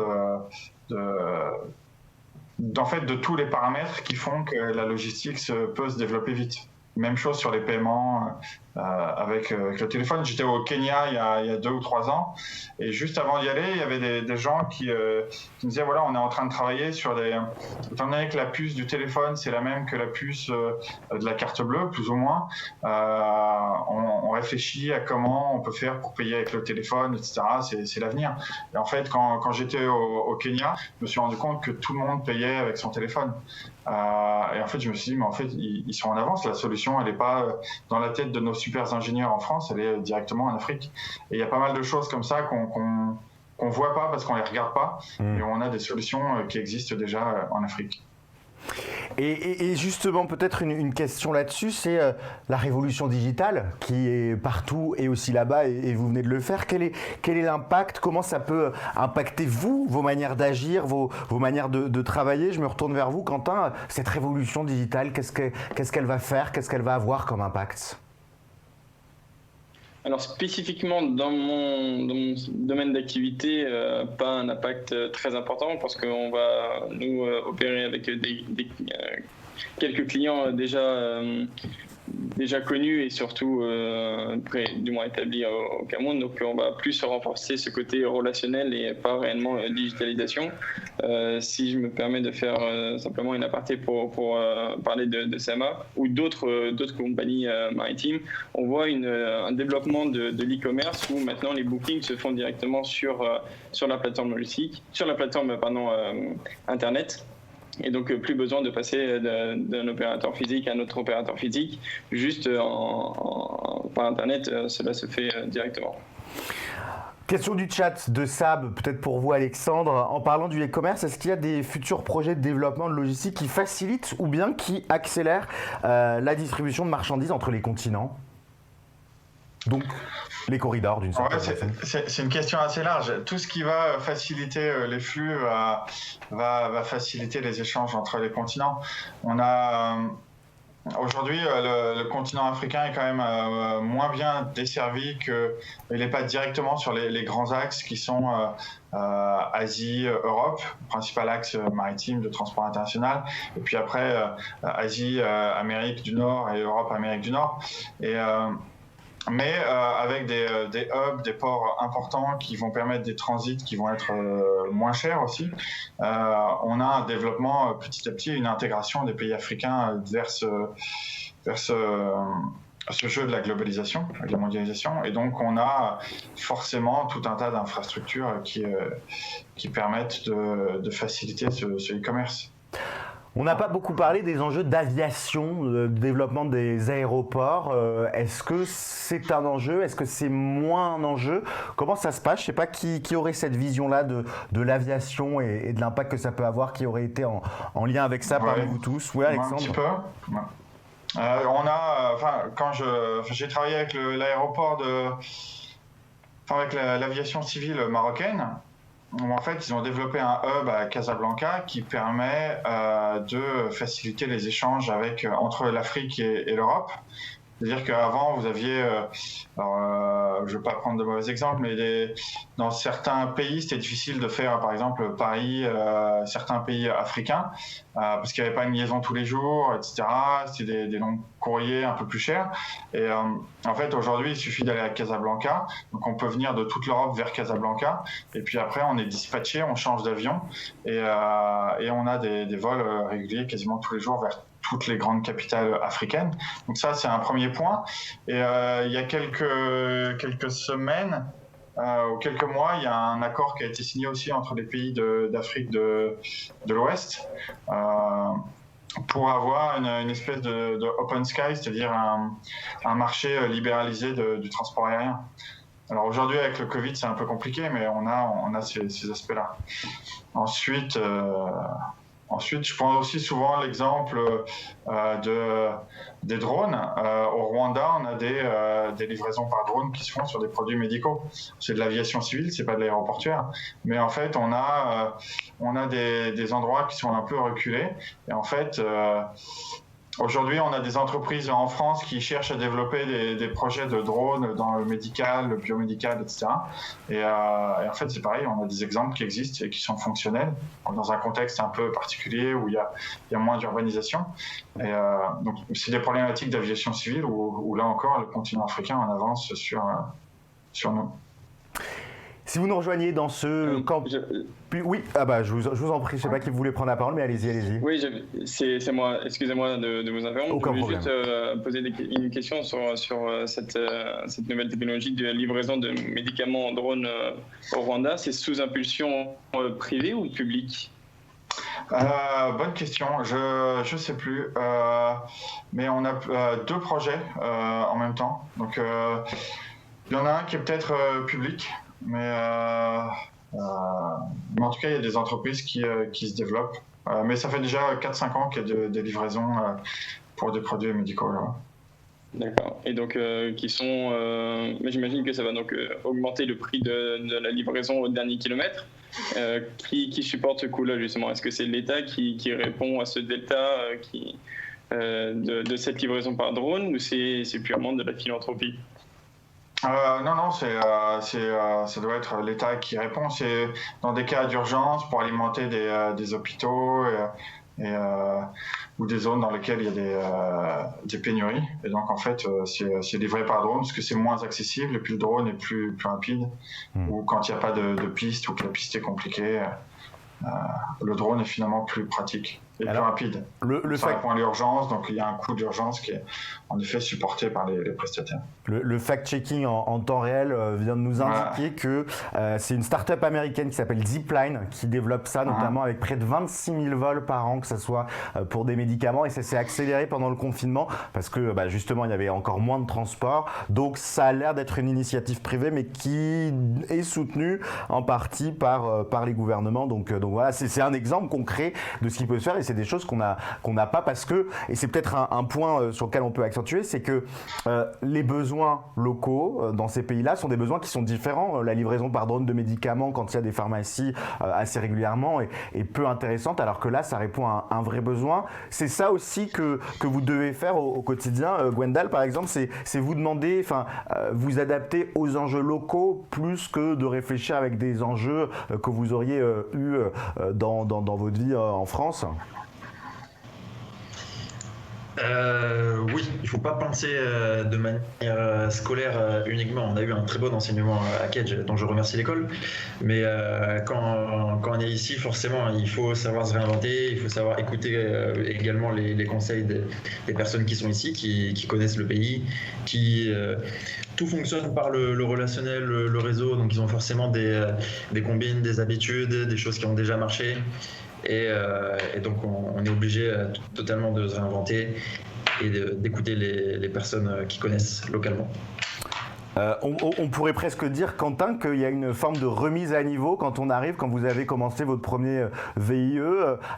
de tous les paramètres qui font que la logistique peut se développer vite. Même chose sur les paiements avec le téléphone. J'étais au Kenya il y a 2 ou 3 ans, et juste avant d'y aller, il y avait des gens qui me disaient voilà, on est en train de travailler sur étant donné que la puce du téléphone c'est la même que la puce de la carte bleue, plus ou moins, on réfléchit à comment on peut faire pour payer avec le téléphone, etc. C'est l'avenir. Et en fait, quand j'étais au Kenya, je me suis rendu compte que tout le monde payait avec son téléphone. Et en fait, je me suis dit, mais en fait, ils sont en avance. La solution, elle n'est pas dans la tête de nos super ingénieurs en France, elle est directement en Afrique. Et il y a pas mal de choses comme ça qu'on voit pas parce qu'on les regarde pas, et on a des solutions qui existent déjà en Afrique. Et justement, peut-être une question là-dessus, c'est la révolution digitale qui est partout et aussi là-bas, et vous venez de le faire. Quel est l'impact? Comment ça peut impacter vous, vos manières d'agir, vos manières de travailler? Je me retourne vers vous, Quentin. Cette révolution digitale, qu'est-ce qu'elle va faire? Qu'est-ce qu'elle va avoir comme impact? Alors spécifiquement dans mon domaine d'activité, pas un impact très important parce qu'on va nous opérer avec quelques clients déjà connus et surtout du moins établis au Cameroun. Donc on va plus renforcer ce côté relationnel et pas réellement digitalisation. Si je me permets de faire simplement une aparté pour parler de SAMA ou d'autres compagnies maritimes, on voit un développement de l'e-commerce où maintenant les bookings se font directement sur la plateforme logistique, sur la plateforme internet. Et donc, plus besoin de passer d'un opérateur physique à un autre opérateur physique. Juste par Internet, cela se fait directement. Question du chat de Sab, peut-être pour vous Alexandre. En parlant du e-commerce, est-ce qu'il y a des futurs projets de développement de logistique qui facilitent ou bien qui accélèrent la distribution de marchandises entre les continents? Donc, les corridors d'une certaine façon. C'est une question assez large. Tout ce qui va faciliter les flux va faciliter les échanges entre les continents. On a aujourd'hui le continent africain est quand même moins bien desservi il n'est pas directement sur les grands axes qui sont Asie, Europe, principal axe maritime de transport international, et puis après Asie, Amérique du Nord et Europe, Amérique du Nord. Mais avec des hubs, des ports importants qui vont permettre des transits qui vont être moins chers aussi, on a un développement petit à petit, une intégration des pays africains vers ce jeu de la globalisation, de la mondialisation. Et donc on a forcément tout un tas d'infrastructures qui permettent de faciliter ce e-commerce. On n'a pas beaucoup parlé des enjeux d'aviation, de développement des aéroports. Est-ce que c'est un enjeu? Est-ce que c'est moins un enjeu? Comment ça se passe? Je ne sais pas qui aurait cette vision-là de l'aviation et de l'impact que ça peut avoir, qui aurait été en lien avec ça parmi vous tous. Oui, Alexandre. Un petit peu. Quand j'ai travaillé avec l'aéroport avec l'aviation civile marocaine. En fait, ils ont développé un hub à Casablanca qui permet de faciliter les échanges entre l'Afrique et l'Europe. C'est-à-dire qu'avant, vous aviez, je ne vais pas prendre de mauvais exemples, mais dans certains pays, c'était difficile de faire, par exemple, Paris, certains pays africains, parce qu'il n'y avait pas une liaison tous les jours, etc. C'était des longs courriers un peu plus chers. Et en fait, aujourd'hui, il suffit d'aller à Casablanca. Donc, on peut venir de toute l'Europe vers Casablanca. Et puis après, on est dispatché, on change d'avion. Et on a des vols réguliers quasiment tous les jours vers toutes les grandes capitales africaines. Donc ça, c'est un premier point. Et il y a quelques semaines ou quelques mois, il y a un accord qui a été signé aussi entre les pays d'Afrique de l'Ouest pour avoir une espèce de open sky, c'est-à-dire un marché libéralisé du transport aérien. Alors aujourd'hui, avec le Covid, c'est un peu compliqué, mais on a ces aspects-là. Ensuite, je prends aussi souvent l'exemple des drones. Au Rwanda, on a des livraisons par drone qui se font sur des produits médicaux. C'est de l'aviation civile, c'est pas de l'aéroportuaire. Mais en fait, on a des endroits qui sont un peu reculés. Et en fait, aujourd'hui, on a des entreprises en France qui cherchent à développer des projets de drones dans le médical, le biomédical, etc. Et en fait, c'est pareil, on a des exemples qui existent et qui sont fonctionnels dans un contexte un peu particulier où il y a moins d'urbanisation. Et donc, c'est des problématiques d'aviation civile où là encore, le continent africain en avance sur nous. Si vous nous rejoignez dans ce camp... Oui, je vous en prie, je ne sais pas qui voulait prendre la parole, mais allez-y. Oui, c'est moi, excusez-moi de vous interrompre. Aucun problème. Je voulais juste poser une question sur cette nouvelle technologie de livraison de médicaments en drone au Rwanda. C'est sous impulsion privée ou publique ? Bonne question, je sais plus, mais on a 2 projets en même temps. Donc, il y en a un qui est peut-être public. Mais en tout cas, il y a des entreprises qui se développent. Mais ça fait déjà 4-5 ans qu'il y a des livraisons pour des produits médicaux. Là. D'accord. Et donc, qui sont... mais j'imagine que ça va donc augmenter le prix de la livraison au dernier kilomètre. Qui supporte ce coût-là, justement ? Est-ce que c'est l'État qui répond à ce delta de cette livraison par drone ou c'est purement de la philanthropie ? Non, ça doit être l'État qui répond. C'est dans des cas d'urgence pour alimenter des hôpitaux ou des zones dans lesquelles il y a des pénuries. Et donc, en fait, c'est livré par drone parce que c'est moins accessible et puis le drone est plus rapide. Ou quand il n'y a pas de piste ou que la piste est compliquée, le drone est finalement plus pratique. Et plus rapide. Ça répond à l'urgence, donc il y a un coût d'urgence qui est en effet supporté par les prestataires. Le fact-checking en temps réel vient de nous indiquer que c'est une start-up américaine qui s'appelle Zipline qui développe ça, notamment avec près de 26 000 vols par an, que ce soit pour des médicaments. Et ça s'est accéléré pendant le confinement parce que justement, il y avait encore moins de transport. Donc ça a l'air d'être une initiative privée, mais qui est soutenue en partie par les gouvernements. Donc voilà, c'est un exemple concret de ce qui peut se faire. Et c'est des choses qu'on n'a pas parce que, et c'est peut-être un point sur lequel on peut accentuer, c'est que les besoins locaux dans ces pays-là sont des besoins qui sont différents. La livraison par drone de médicaments quand il y a des pharmacies assez régulièrement est peu intéressante, alors que là, ça répond à un vrai besoin. C'est ça aussi que vous devez faire au quotidien. Gwendal, par exemple, c'est vous demander, vous adapter aux enjeux locaux plus que de réfléchir avec des enjeux que vous auriez eu dans votre vie en France. Oui, il ne faut pas penser de manière scolaire uniquement. On a eu un très bon enseignement à Kedge, dont je remercie l'école. Mais quand on est ici, forcément, il faut savoir se réinventer, il faut savoir écouter également les conseils des personnes qui sont ici, qui connaissent le pays, tout fonctionne par le relationnel, le réseau. Donc ils ont forcément des combines, des habitudes, des choses qui ont déjà marché. Et donc on est obligé totalement de se réinventer et d'écouter les personnes qui connaissent localement. On pourrait presque dire, Quentin, qu'il y a une forme de remise à niveau quand on arrive, quand vous avez commencé votre premier VIE.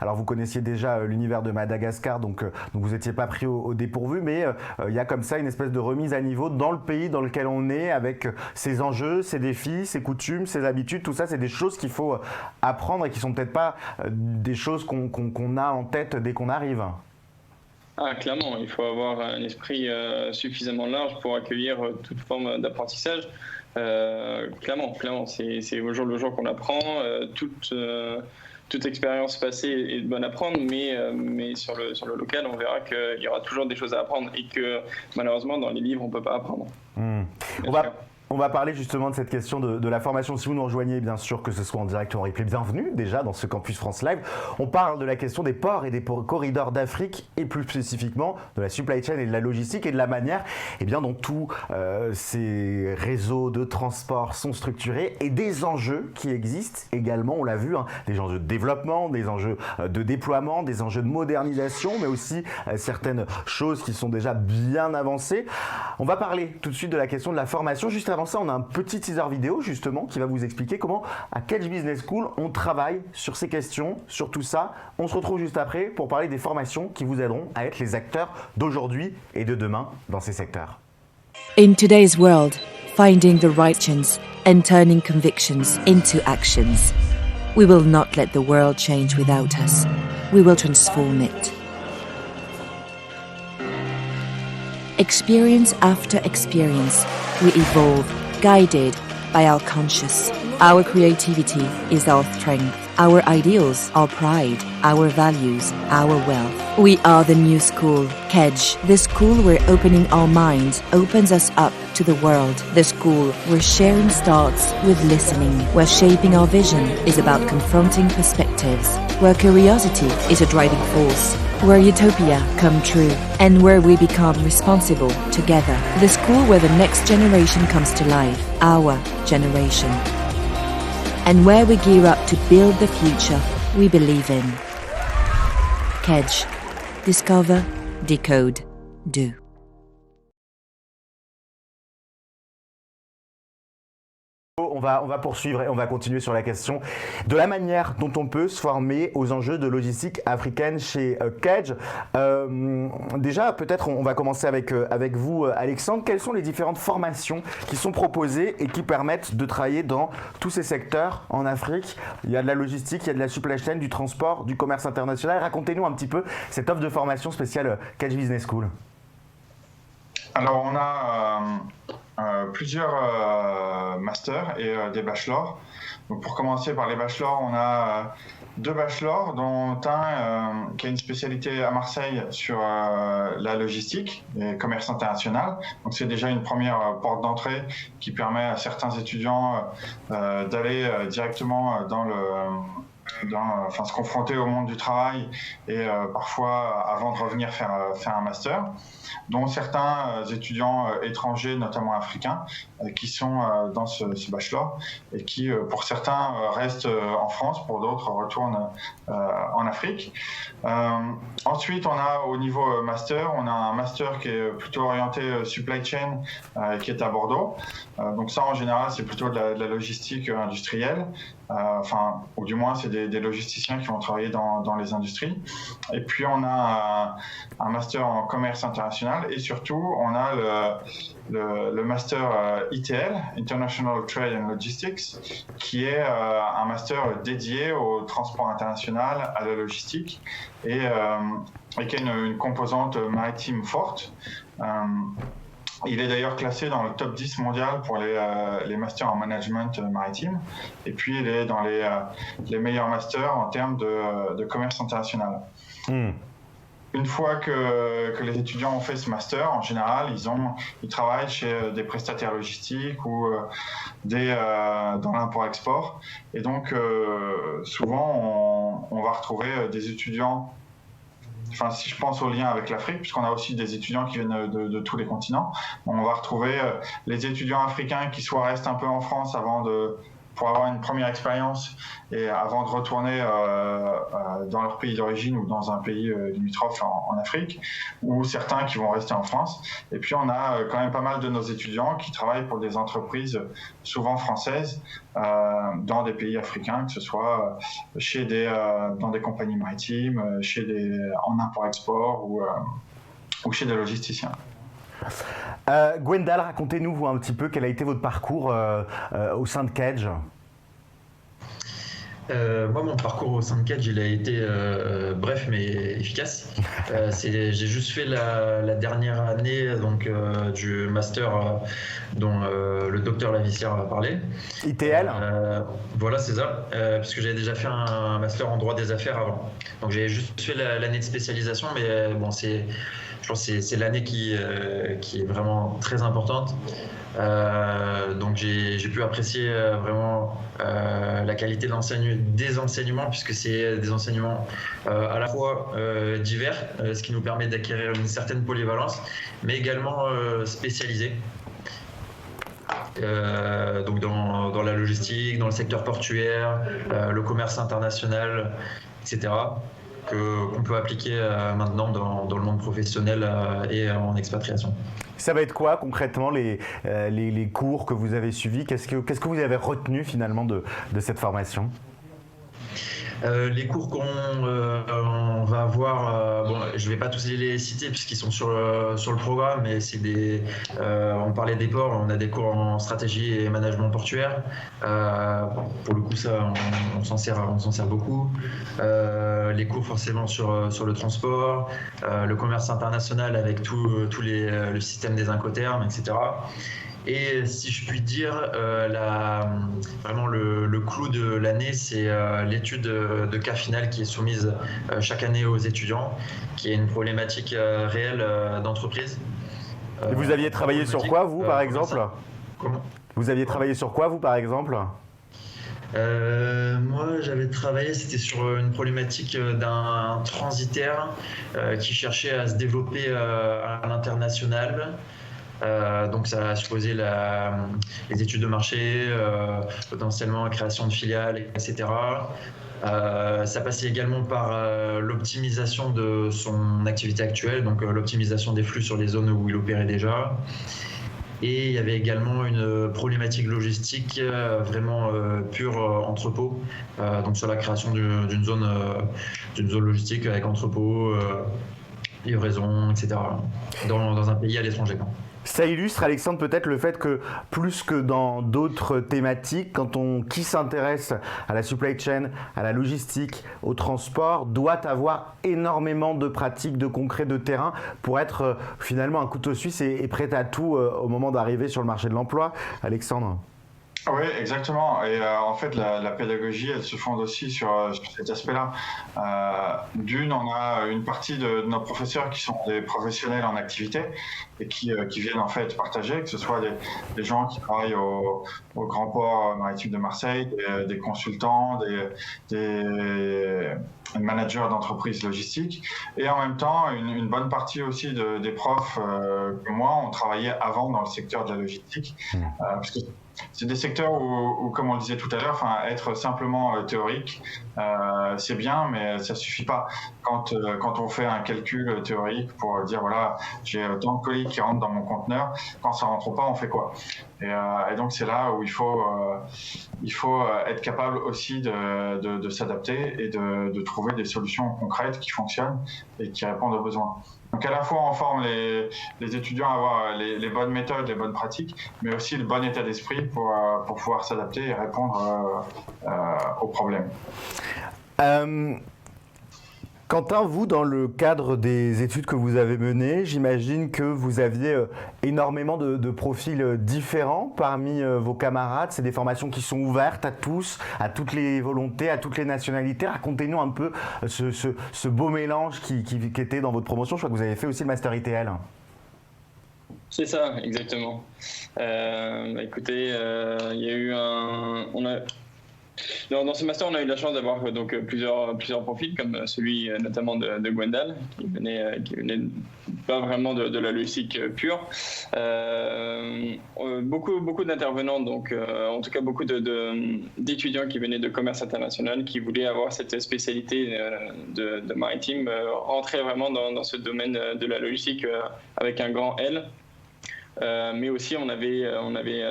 Alors vous connaissiez déjà l'univers de Madagascar, donc vous n'étiez pas pris au dépourvu, mais il y a comme ça une espèce de remise à niveau dans le pays dans lequel on est, avec ses enjeux, ses défis, ses coutumes, ses habitudes. Tout ça, c'est des choses qu'il faut apprendre et qui sont peut-être pas des choses qu'on a en tête dès qu'on arrive. Ah, clairement, il faut avoir un esprit suffisamment large pour accueillir toute forme d'apprentissage. Clairement, c'est au jour le jour qu'on apprend. Toute expérience passée est bonne à prendre, mais sur le local, on verra qu'il y aura toujours des choses à apprendre et que malheureusement, dans les livres, on ne peut pas apprendre. On va parler justement de cette question de la formation. Si vous nous rejoignez, bien sûr, que ce soit en direct ou en replay, bienvenue déjà dans ce Campus France Live. On parle de la question des ports et des corridors d'Afrique et plus spécifiquement de la supply chain et de la logistique et de la manière dont tous ces réseaux de transport sont structurés et des enjeux qui existent également, on l'a vu, des enjeux de développement, des enjeux de déploiement, des enjeux de modernisation, mais aussi certaines choses qui sont déjà bien avancées. On va parler tout de suite de la question de la formation. Juste avant avant ça, on a un petit teaser vidéo justement qui va vous expliquer comment à Kedge Business School on travaille sur ces questions, sur tout ça. On se retrouve juste après pour parler des formations qui vous aideront à être les acteurs d'aujourd'hui et de demain dans ces secteurs. In today's world, finding the right chance and turning convictions into actions. We will not let the world change without us. We will transform it. Experience after experience, we evolve, guided by our conscience. Our creativity is our strength. Our ideals, our pride, our values, our wealth. We are the new school, Kedge, the school where opening our minds opens us up to the world. The school where sharing starts with listening, where shaping our vision is about confronting perspectives, where curiosity is a driving force, where utopia come true, and where we become responsible together. The school where the next generation comes to life, our generation. And where we gear up to build the future we believe in. Kedge. Discover, decode, do. On va poursuivre et on va continuer sur la question de la manière dont on peut se former aux enjeux de logistique africaine chez Kedge. Déjà, peut-être on va commencer avec vous, Alexandre. Quelles sont les différentes formations qui sont proposées et qui permettent de travailler dans tous ces secteurs en Afrique? Il y a de la logistique, il y a de la supply chain, du transport, du commerce international. Racontez-nous un petit peu cette offre de formation spéciale Kedge Business School. Alors, on a plusieurs masters et des bachelors. Donc, pour commencer par les bachelors, on a 2 bachelors, dont un qui a une spécialité à Marseille sur la logistique et commerce international. Donc, c'est déjà une première porte d'entrée qui permet à certains étudiants d'aller directement se confronter au monde du travail et parfois avant de revenir faire un master, dont certains étudiants étrangers, notamment africains, qui sont dans ce bachelor et qui, pour certains, restent en France, pour d'autres retournent en Afrique. Ensuite, on a au niveau master, on a un master qui est plutôt orienté supply chain, qui est à Bordeaux. Donc ça, en général, c'est plutôt de la logistique industrielle. Ou du moins, c'est des logisticiens qui vont travailler dans les industries. Et puis, on a un master en commerce international et surtout, on a le master ITL, International Trade and Logistics, qui est un master dédié au transport international, à la logistique et qui a une composante maritime forte. Il est d'ailleurs classé dans le top 10 mondial pour les masters en management maritime. Et puis, il est dans les meilleurs masters en termes de commerce international. Une fois que les étudiants ont fait ce master, en général, ils travaillent chez des prestataires logistiques ou dans l'import-export. Et donc, souvent, on va retrouver des étudiants. Enfin, si je pense au lien avec l'Afrique, puisqu'on a aussi des étudiants qui viennent de tous les continents, on va retrouver les étudiants africains qui soit restent un peu en France pour avoir une première expérience et avant de retourner dans leur pays d'origine ou dans un pays limitrophe en Afrique, ou certains qui vont rester en France. Et puis on a quand même pas mal de nos étudiants qui travaillent pour des entreprises souvent françaises dans des pays africains, que ce soit dans des compagnies maritimes, en import-export ou chez des logisticiens. Gwendal, racontez-nous vous un petit peu quel a été votre parcours au sein de Kedge. Moi, mon parcours au sein de Kedge, il a été bref mais efficace. J'ai juste fait la dernière année du master dont le docteur Lavissière a parlé. ITL. Voilà, c'est ça. Puisque j'avais déjà fait un master en droit des affaires avant. Donc j'ai juste fait l'année de spécialisation, mais je pense que c'est l'année qui est vraiment très importante. Donc j'ai pu apprécier vraiment la qualité des enseignements, puisque c'est des enseignements à la fois divers, ce qui nous permet d'acquérir une certaine polyvalence, mais également spécialisés. Donc dans la logistique, dans le secteur portuaire, le commerce international, etc. qu'on peut appliquer maintenant dans le monde professionnel et en expatriation. Ça va être quoi concrètement les cours que vous avez suivis? Qu'est-ce que vous avez retenu finalement de cette formation? Les cours qu'on va avoir, bon, je ne vais pas tous les citer puisqu'ils sont sur le programme, mais c'est on parlait des ports, on a des cours en stratégie et management portuaire. Pour le coup, ça, on s'en sert beaucoup. Les cours forcément sur le transport, le commerce international avec tout le système des incoterms, etc. Et si je puis dire, vraiment le clou de l'année, c'est l'étude de cas final qui est soumise chaque année aux étudiants, qui est une problématique réelle d'entreprise. Et vous aviez travaillé sur quoi, vous, par exemple? Comment? Vous aviez travaillé sur quoi, vous, par exemple? Moi, j'avais travaillé, c'était sur une problématique d'un transitaire qui cherchait à se développer à l'international. Donc ça a supposé les études de marché, potentiellement la création de filiales, etc. Ça passait également par l'optimisation de son activité actuelle, donc l'optimisation des flux sur les zones où il opérait déjà. Et il y avait également une problématique logistique vraiment pure entrepôt, donc sur la création d'une zone logistique avec entrepôt, livraison, etc. dans un pays à l'étranger. Ça illustre, Alexandre, peut-être le fait que plus que dans d'autres thématiques, qui s'intéresse à la supply chain, à la logistique, au transport, doit avoir énormément de pratiques, de concret, de terrain pour être finalement un couteau suisse et prêt à tout au moment d'arriver sur le marché de l'emploi. Alexandre? Oui, exactement. Et en fait, la pédagogie, elle se fonde aussi sur cet aspect-là. D'une, on a une partie de nos professeurs qui sont des professionnels en activité et qui viennent en fait partager, que ce soit des gens qui travaillent au Grand Port Maritime de Marseille, des consultants, des managers d'entreprises logistiques, et en même temps une bonne partie aussi des profs que moi ont travaillé avant dans le secteur de la logistique, parce que c'est des secteurs où, comme on le disait tout à l'heure, être simplement théorique, c'est bien, mais ça suffit pas. Quand on fait un calcul théorique pour dire voilà, j'ai tant de colis qui rentrent dans mon conteneur, quand ça rentre pas, on fait quoi? Et donc c'est là où il faut être capable aussi de s'adapter et de trouver des solutions concrètes qui fonctionnent et qui répondent aux besoins. Donc à la fois on forme les étudiants à avoir les bonnes méthodes, les bonnes pratiques, mais aussi le bon état d'esprit pour pouvoir s'adapter et répondre aux problèmes. Quentin, vous, dans le cadre des études que vous avez menées, j'imagine que vous aviez énormément de profils différents parmi vos camarades. C'est des formations qui sont ouvertes à tous, à toutes les volontés, à toutes les nationalités. Racontez-nous un peu ce beau mélange qui était dans votre promotion. Je crois que vous avez fait aussi le Master ITL. C'est ça, exactement. Écoutez, il y a eu dans ce master, on a eu la chance d'avoir donc plusieurs profils, comme celui notamment de Gwendal, qui venait pas vraiment de la logistique pure. Beaucoup d'intervenants, donc en tout cas beaucoup d'étudiants qui venaient de commerce international, qui voulaient avoir cette spécialité de maritime, rentrer vraiment dans ce domaine de la logistique avec un grand L. Mais aussi on avait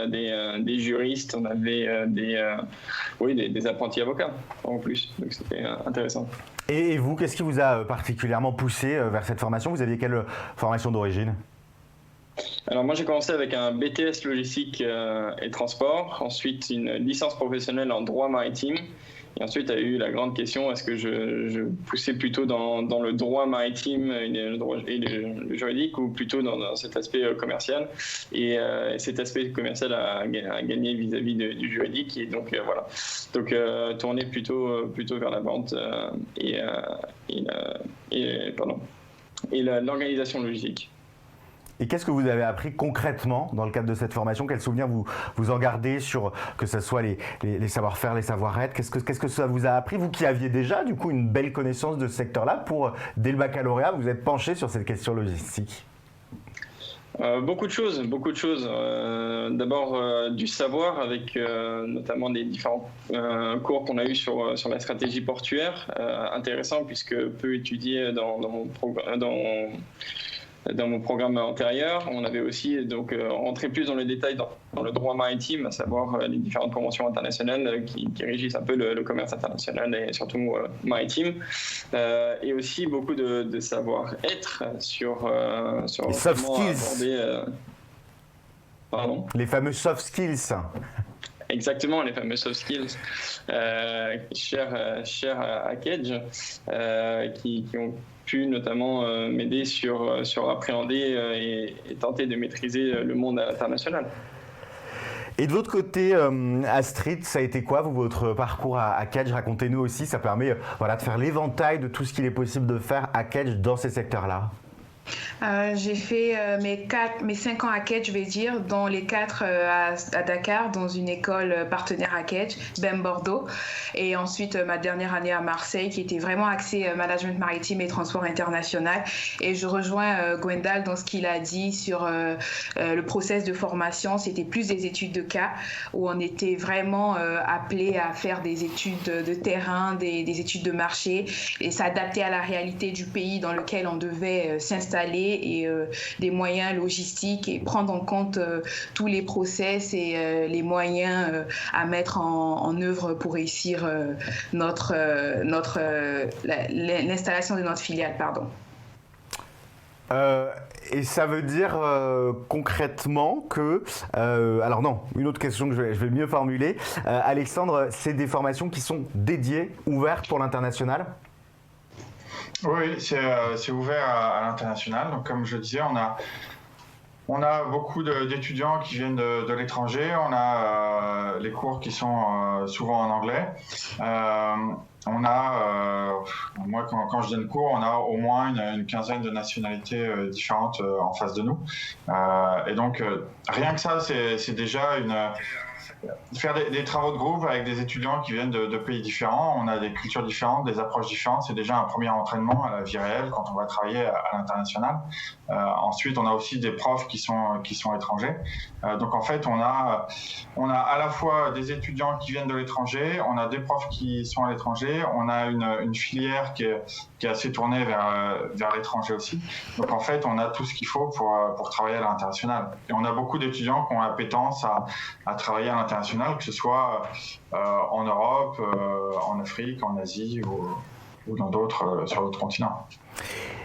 des juristes, on avait des apprentis avocats en plus, donc c'était intéressant. Et vous, qu'est-ce qui vous a particulièrement poussé vers cette formation? Vous aviez quelle formation d'origine? Alors moi j'ai commencé avec un BTS logistique et transport, ensuite une licence professionnelle en droit maritime. Et ensuite, il y a eu la grande question, est-ce que je poussais plutôt dans le droit maritime et le juridique, ou plutôt dans cet aspect commercial? Et cet aspect commercial a gagné vis-à-vis du juridique. Et donc voilà. Donc tourner plutôt vers la vente et l'organisation logistique. Et qu'est-ce que vous avez appris concrètement dans le cadre de cette formation? Quels souvenirs vous en gardez sur que ce soit les savoir-faire, les savoir-être? Qu'est-ce que ça vous a appris, vous qui aviez déjà du coup une belle connaissance de ce secteur-là, pour dès le baccalauréat vous êtes penché sur cette question logistique? Beaucoup de choses. D'abord du savoir avec notamment des différents cours qu'on a eu sur la stratégie portuaire, intéressant puisque peu étudié dans dans mon programme antérieur. On avait aussi donc rentré plus dans le détail dans le droit maritime, à savoir les différentes conventions internationales qui régissent un peu le commerce international et surtout maritime, et aussi beaucoup de savoir-être sur les soft skills. Aborder, pardon. Les fameux soft skills. Exactement, les fameux soft skills chers à Kedge, qui ont pu notamment m'aider sur appréhender et tenter de maîtriser le monde international. Et de votre côté, Astrid, ça a été quoi votre parcours à Kedge? Racontez-nous aussi, ça permet de faire l'éventail de tout ce qu'il est possible de faire à Kedge dans ces secteurs-là. J'ai fait mes 5 ans à Kedge, je vais dire, dont les 4 à Dakar, dans une école partenaire à Kedge, BEM Bordeaux. Et ensuite, ma dernière année à Marseille, qui était vraiment axée management maritime et transport international. Et je rejoins Gwendal dans ce qu'il a dit sur le process de formation. C'était plus des études de cas, où on était vraiment appelé à faire des études de terrain, des études de marché, et s'adapter à la réalité du pays dans lequel on devait s'installer, et des moyens logistiques, et prendre en compte tous les process et les moyens à mettre en œuvre pour réussir l'installation de notre filiale. Et ça veut dire concrètement que... alors non, une autre question que je vais mieux formuler. Alexandre, c'est des formations qui sont dédiées, ouvertes pour l'international ? Oui, c'est ouvert à l'international. Donc, comme je le disais, on a beaucoup d'étudiants qui viennent de l'étranger. On a les cours qui sont souvent en anglais. Moi, quand je donne cours, on a au moins une quinzaine de nationalités différentes en face de nous. Et donc, rien que ça, c'est déjà faire des travaux de groupe avec des étudiants qui viennent de pays différents. On a des cultures différentes, des approches différentes. C'est déjà un premier entraînement à la vie réelle quand on va travailler à l'international. Ensuite, on a aussi des profs qui sont étrangers. Donc en fait, on a à la fois des étudiants qui viennent de l'étranger, on a des profs qui sont à l'étranger, on a une filière qui est assez tournée vers l'étranger aussi. Donc en fait, on a tout ce qu'il faut pour travailler à l'international. Et on a beaucoup d'étudiants qui ont l'appétence à travailler à l'international, que ce soit en Europe, en Afrique, en Asie ou sur d'autres continents.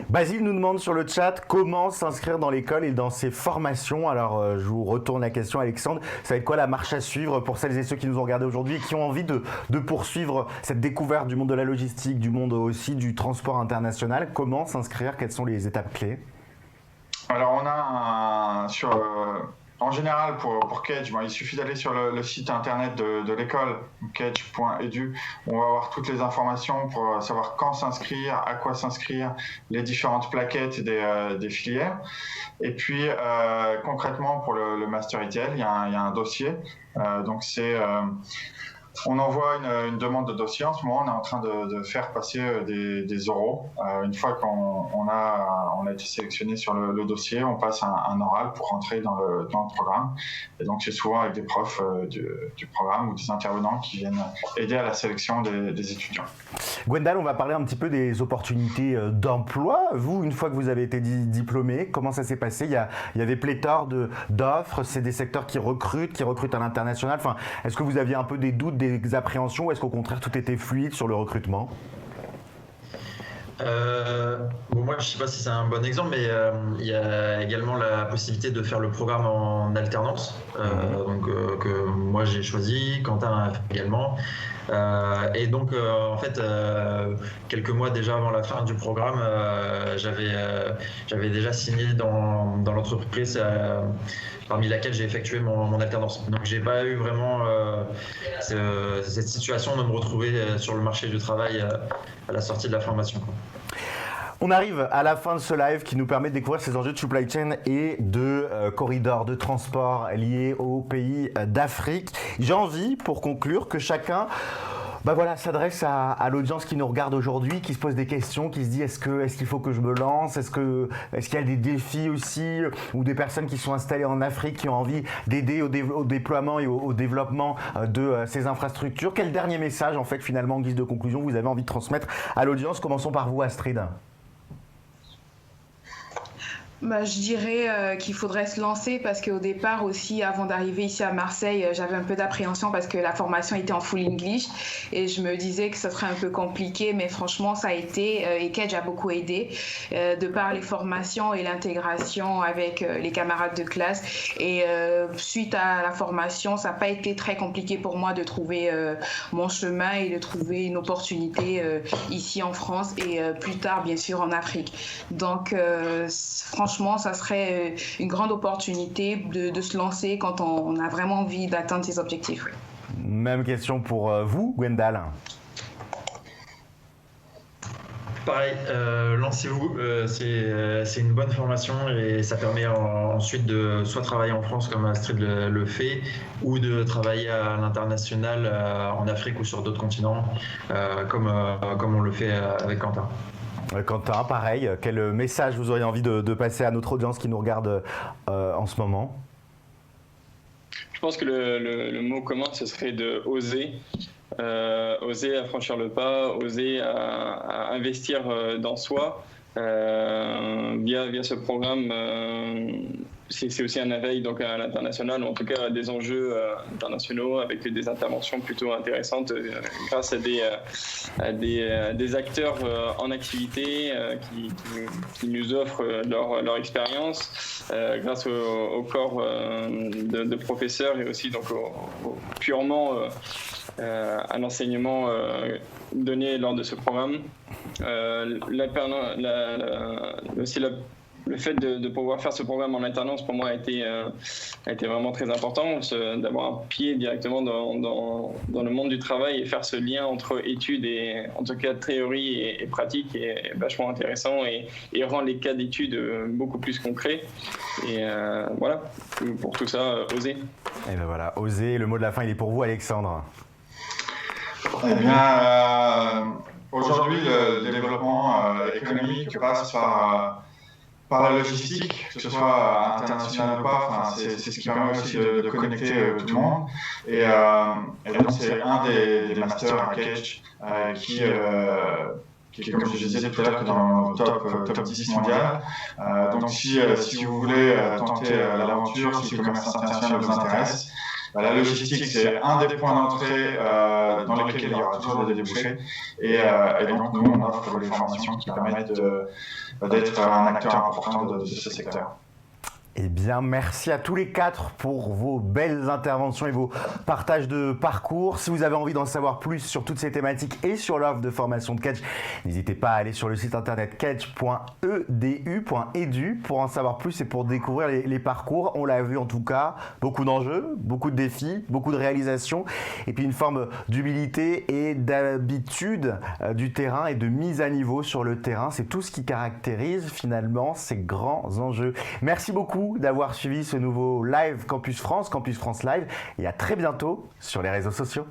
Basile nous demande sur le chat comment s'inscrire dans l'école et dans ses formations. Alors je vous retourne la question, Alexandre. Ça va être quoi la marche à suivre pour celles et ceux qui nous ont regardés aujourd'hui et qui ont envie de poursuivre cette découverte du monde de la logistique, du monde aussi du transport international? Comment s'inscrire? Quelles sont les étapes clés? Alors on a en général, pour Kedge, il suffit d'aller sur le site internet de l'école, kedge.edu. On va avoir toutes les informations pour savoir quand s'inscrire, à quoi s'inscrire, les différentes plaquettes des filières. Et puis, concrètement, pour le Master ETL, il y a un dossier. Donc, on envoie une demande de dossier. En ce moment, on est en train de faire passer des oraux. Une fois qu'on a été sélectionné sur le dossier, on passe un oral pour rentrer dans le programme. Et donc, c'est souvent avec des profs du programme ou des intervenants qui viennent aider à la sélection des étudiants. Gwendal, on va parler un petit peu des opportunités d'emploi. Vous, une fois que vous avez été diplômé, comment ça s'est passé? Il y avait pléthore d'offres. C'est des secteurs qui recrutent à l'international. Enfin, est-ce que vous aviez un peu des doutes, des appréhensions, ou est-ce qu'au contraire tout était fluide sur le recrutement? Moi, je ne sais pas si c'est un bon exemple, mais il y a également la possibilité de faire le programme en alternance, que moi j'ai choisi, Quentin a fait également. Et donc, en fait, quelques mois déjà avant la fin du programme, j'avais déjà signé dans l'entreprise parmi laquelle j'ai effectué mon alternance. Donc, j'ai pas eu vraiment cette situation de me retrouver sur le marché du travail à la sortie de la formation. On arrive à la fin de ce live qui nous permet de découvrir ces enjeux de supply chain et de corridors de transport liés aux pays d'Afrique. J'ai envie, pour conclure, que chacun s'adresse à l'audience qui nous regarde aujourd'hui, qui se pose des questions, qui se dit est-ce qu'il faut que je me lance, est-ce qu'il y a des défis aussi, ou des personnes qui sont installées en Afrique qui ont envie d'aider au déploiement et au développement de ces infrastructures. Quel dernier message, en fait, finalement, en guise de conclusion, vous avez envie de transmettre à l'audience? Commençons par vous, Astrid. Je dirais qu'il faudrait se lancer parce qu'au départ aussi, avant d'arriver ici à Marseille, j'avais un peu d'appréhension parce que la formation était en full English et je me disais que ça serait un peu compliqué, mais franchement ça a été et Kedge a beaucoup aidé de par les formations et l'intégration avec les camarades de classe et suite à la formation, ça n'a pas été très compliqué pour moi de trouver mon chemin et de trouver une opportunité ici en France et plus tard bien sûr en Afrique. Donc franchement, ça serait une grande opportunité de se lancer quand on a vraiment envie d'atteindre ses objectifs. Oui. Même question pour vous, Gwendal. Pareil, lancez-vous, c'est une bonne formation et ça permet ensuite de soit travailler en France comme Astrid le fait ou de travailler à l'international en Afrique ou sur d'autres continents comme on le fait avec Quentin. Quentin, pareil, quel message vous auriez envie de passer à notre audience qui nous regarde en ce moment? Je pense que le mot commun, ce serait de oser. Oser à franchir le pas, oser à investir dans soi. Via ce programme, c'est aussi un éveil donc à l'international, ou en tout cas à des enjeux internationaux avec des interventions plutôt intéressantes grâce à des acteurs en activité qui nous offrent leur expérience, grâce au corps de professeurs et aussi donc purement à l'enseignement donné lors de ce programme. Le fait de pouvoir faire ce programme en alternance pour moi a été vraiment très important, d'avoir un pied directement dans le monde du travail et faire ce lien entre études et en tout cas théorie et pratique est vachement intéressant et rend les cas d'études beaucoup plus concrets. Et voilà, pour tout ça, oser. Et ben voilà, oser, le mot de la fin il est pour vous, Alexandre. Eh bien, aujourd'hui, le développement économique passe par la logistique, que ce soit international ou pas. Enfin, c'est ce qui permet aussi de connecter tout le monde. Et donc, c'est un des masters à Kedge qui est, comme je disais tout à l'heure, dans le top 10 mondial. Donc, si vous voulez tenter l'aventure, si le commerce international vous intéresse, la logistique, c'est un des points d'entrée dans lesquels il y aura toujours des débouchés. Et donc, nous, on offre les formations qui permettent d'être un acteur important de ce secteur. Eh bien, merci à tous les quatre pour vos belles interventions et vos partages de parcours. Si vous avez envie d'en savoir plus sur toutes ces thématiques et sur l'offre de formation de Kedge, n'hésitez pas à aller sur le site internet kedge.edu.edu pour en savoir plus et pour découvrir les parcours. On l'a vu en tout cas, beaucoup d'enjeux, beaucoup de défis, beaucoup de réalisations et puis une forme d'humilité et d'habitude du terrain et de mise à niveau sur le terrain. C'est tout ce qui caractérise finalement ces grands enjeux. Merci beaucoup d'avoir suivi ce nouveau live Campus France Live et à très bientôt sur les réseaux sociaux.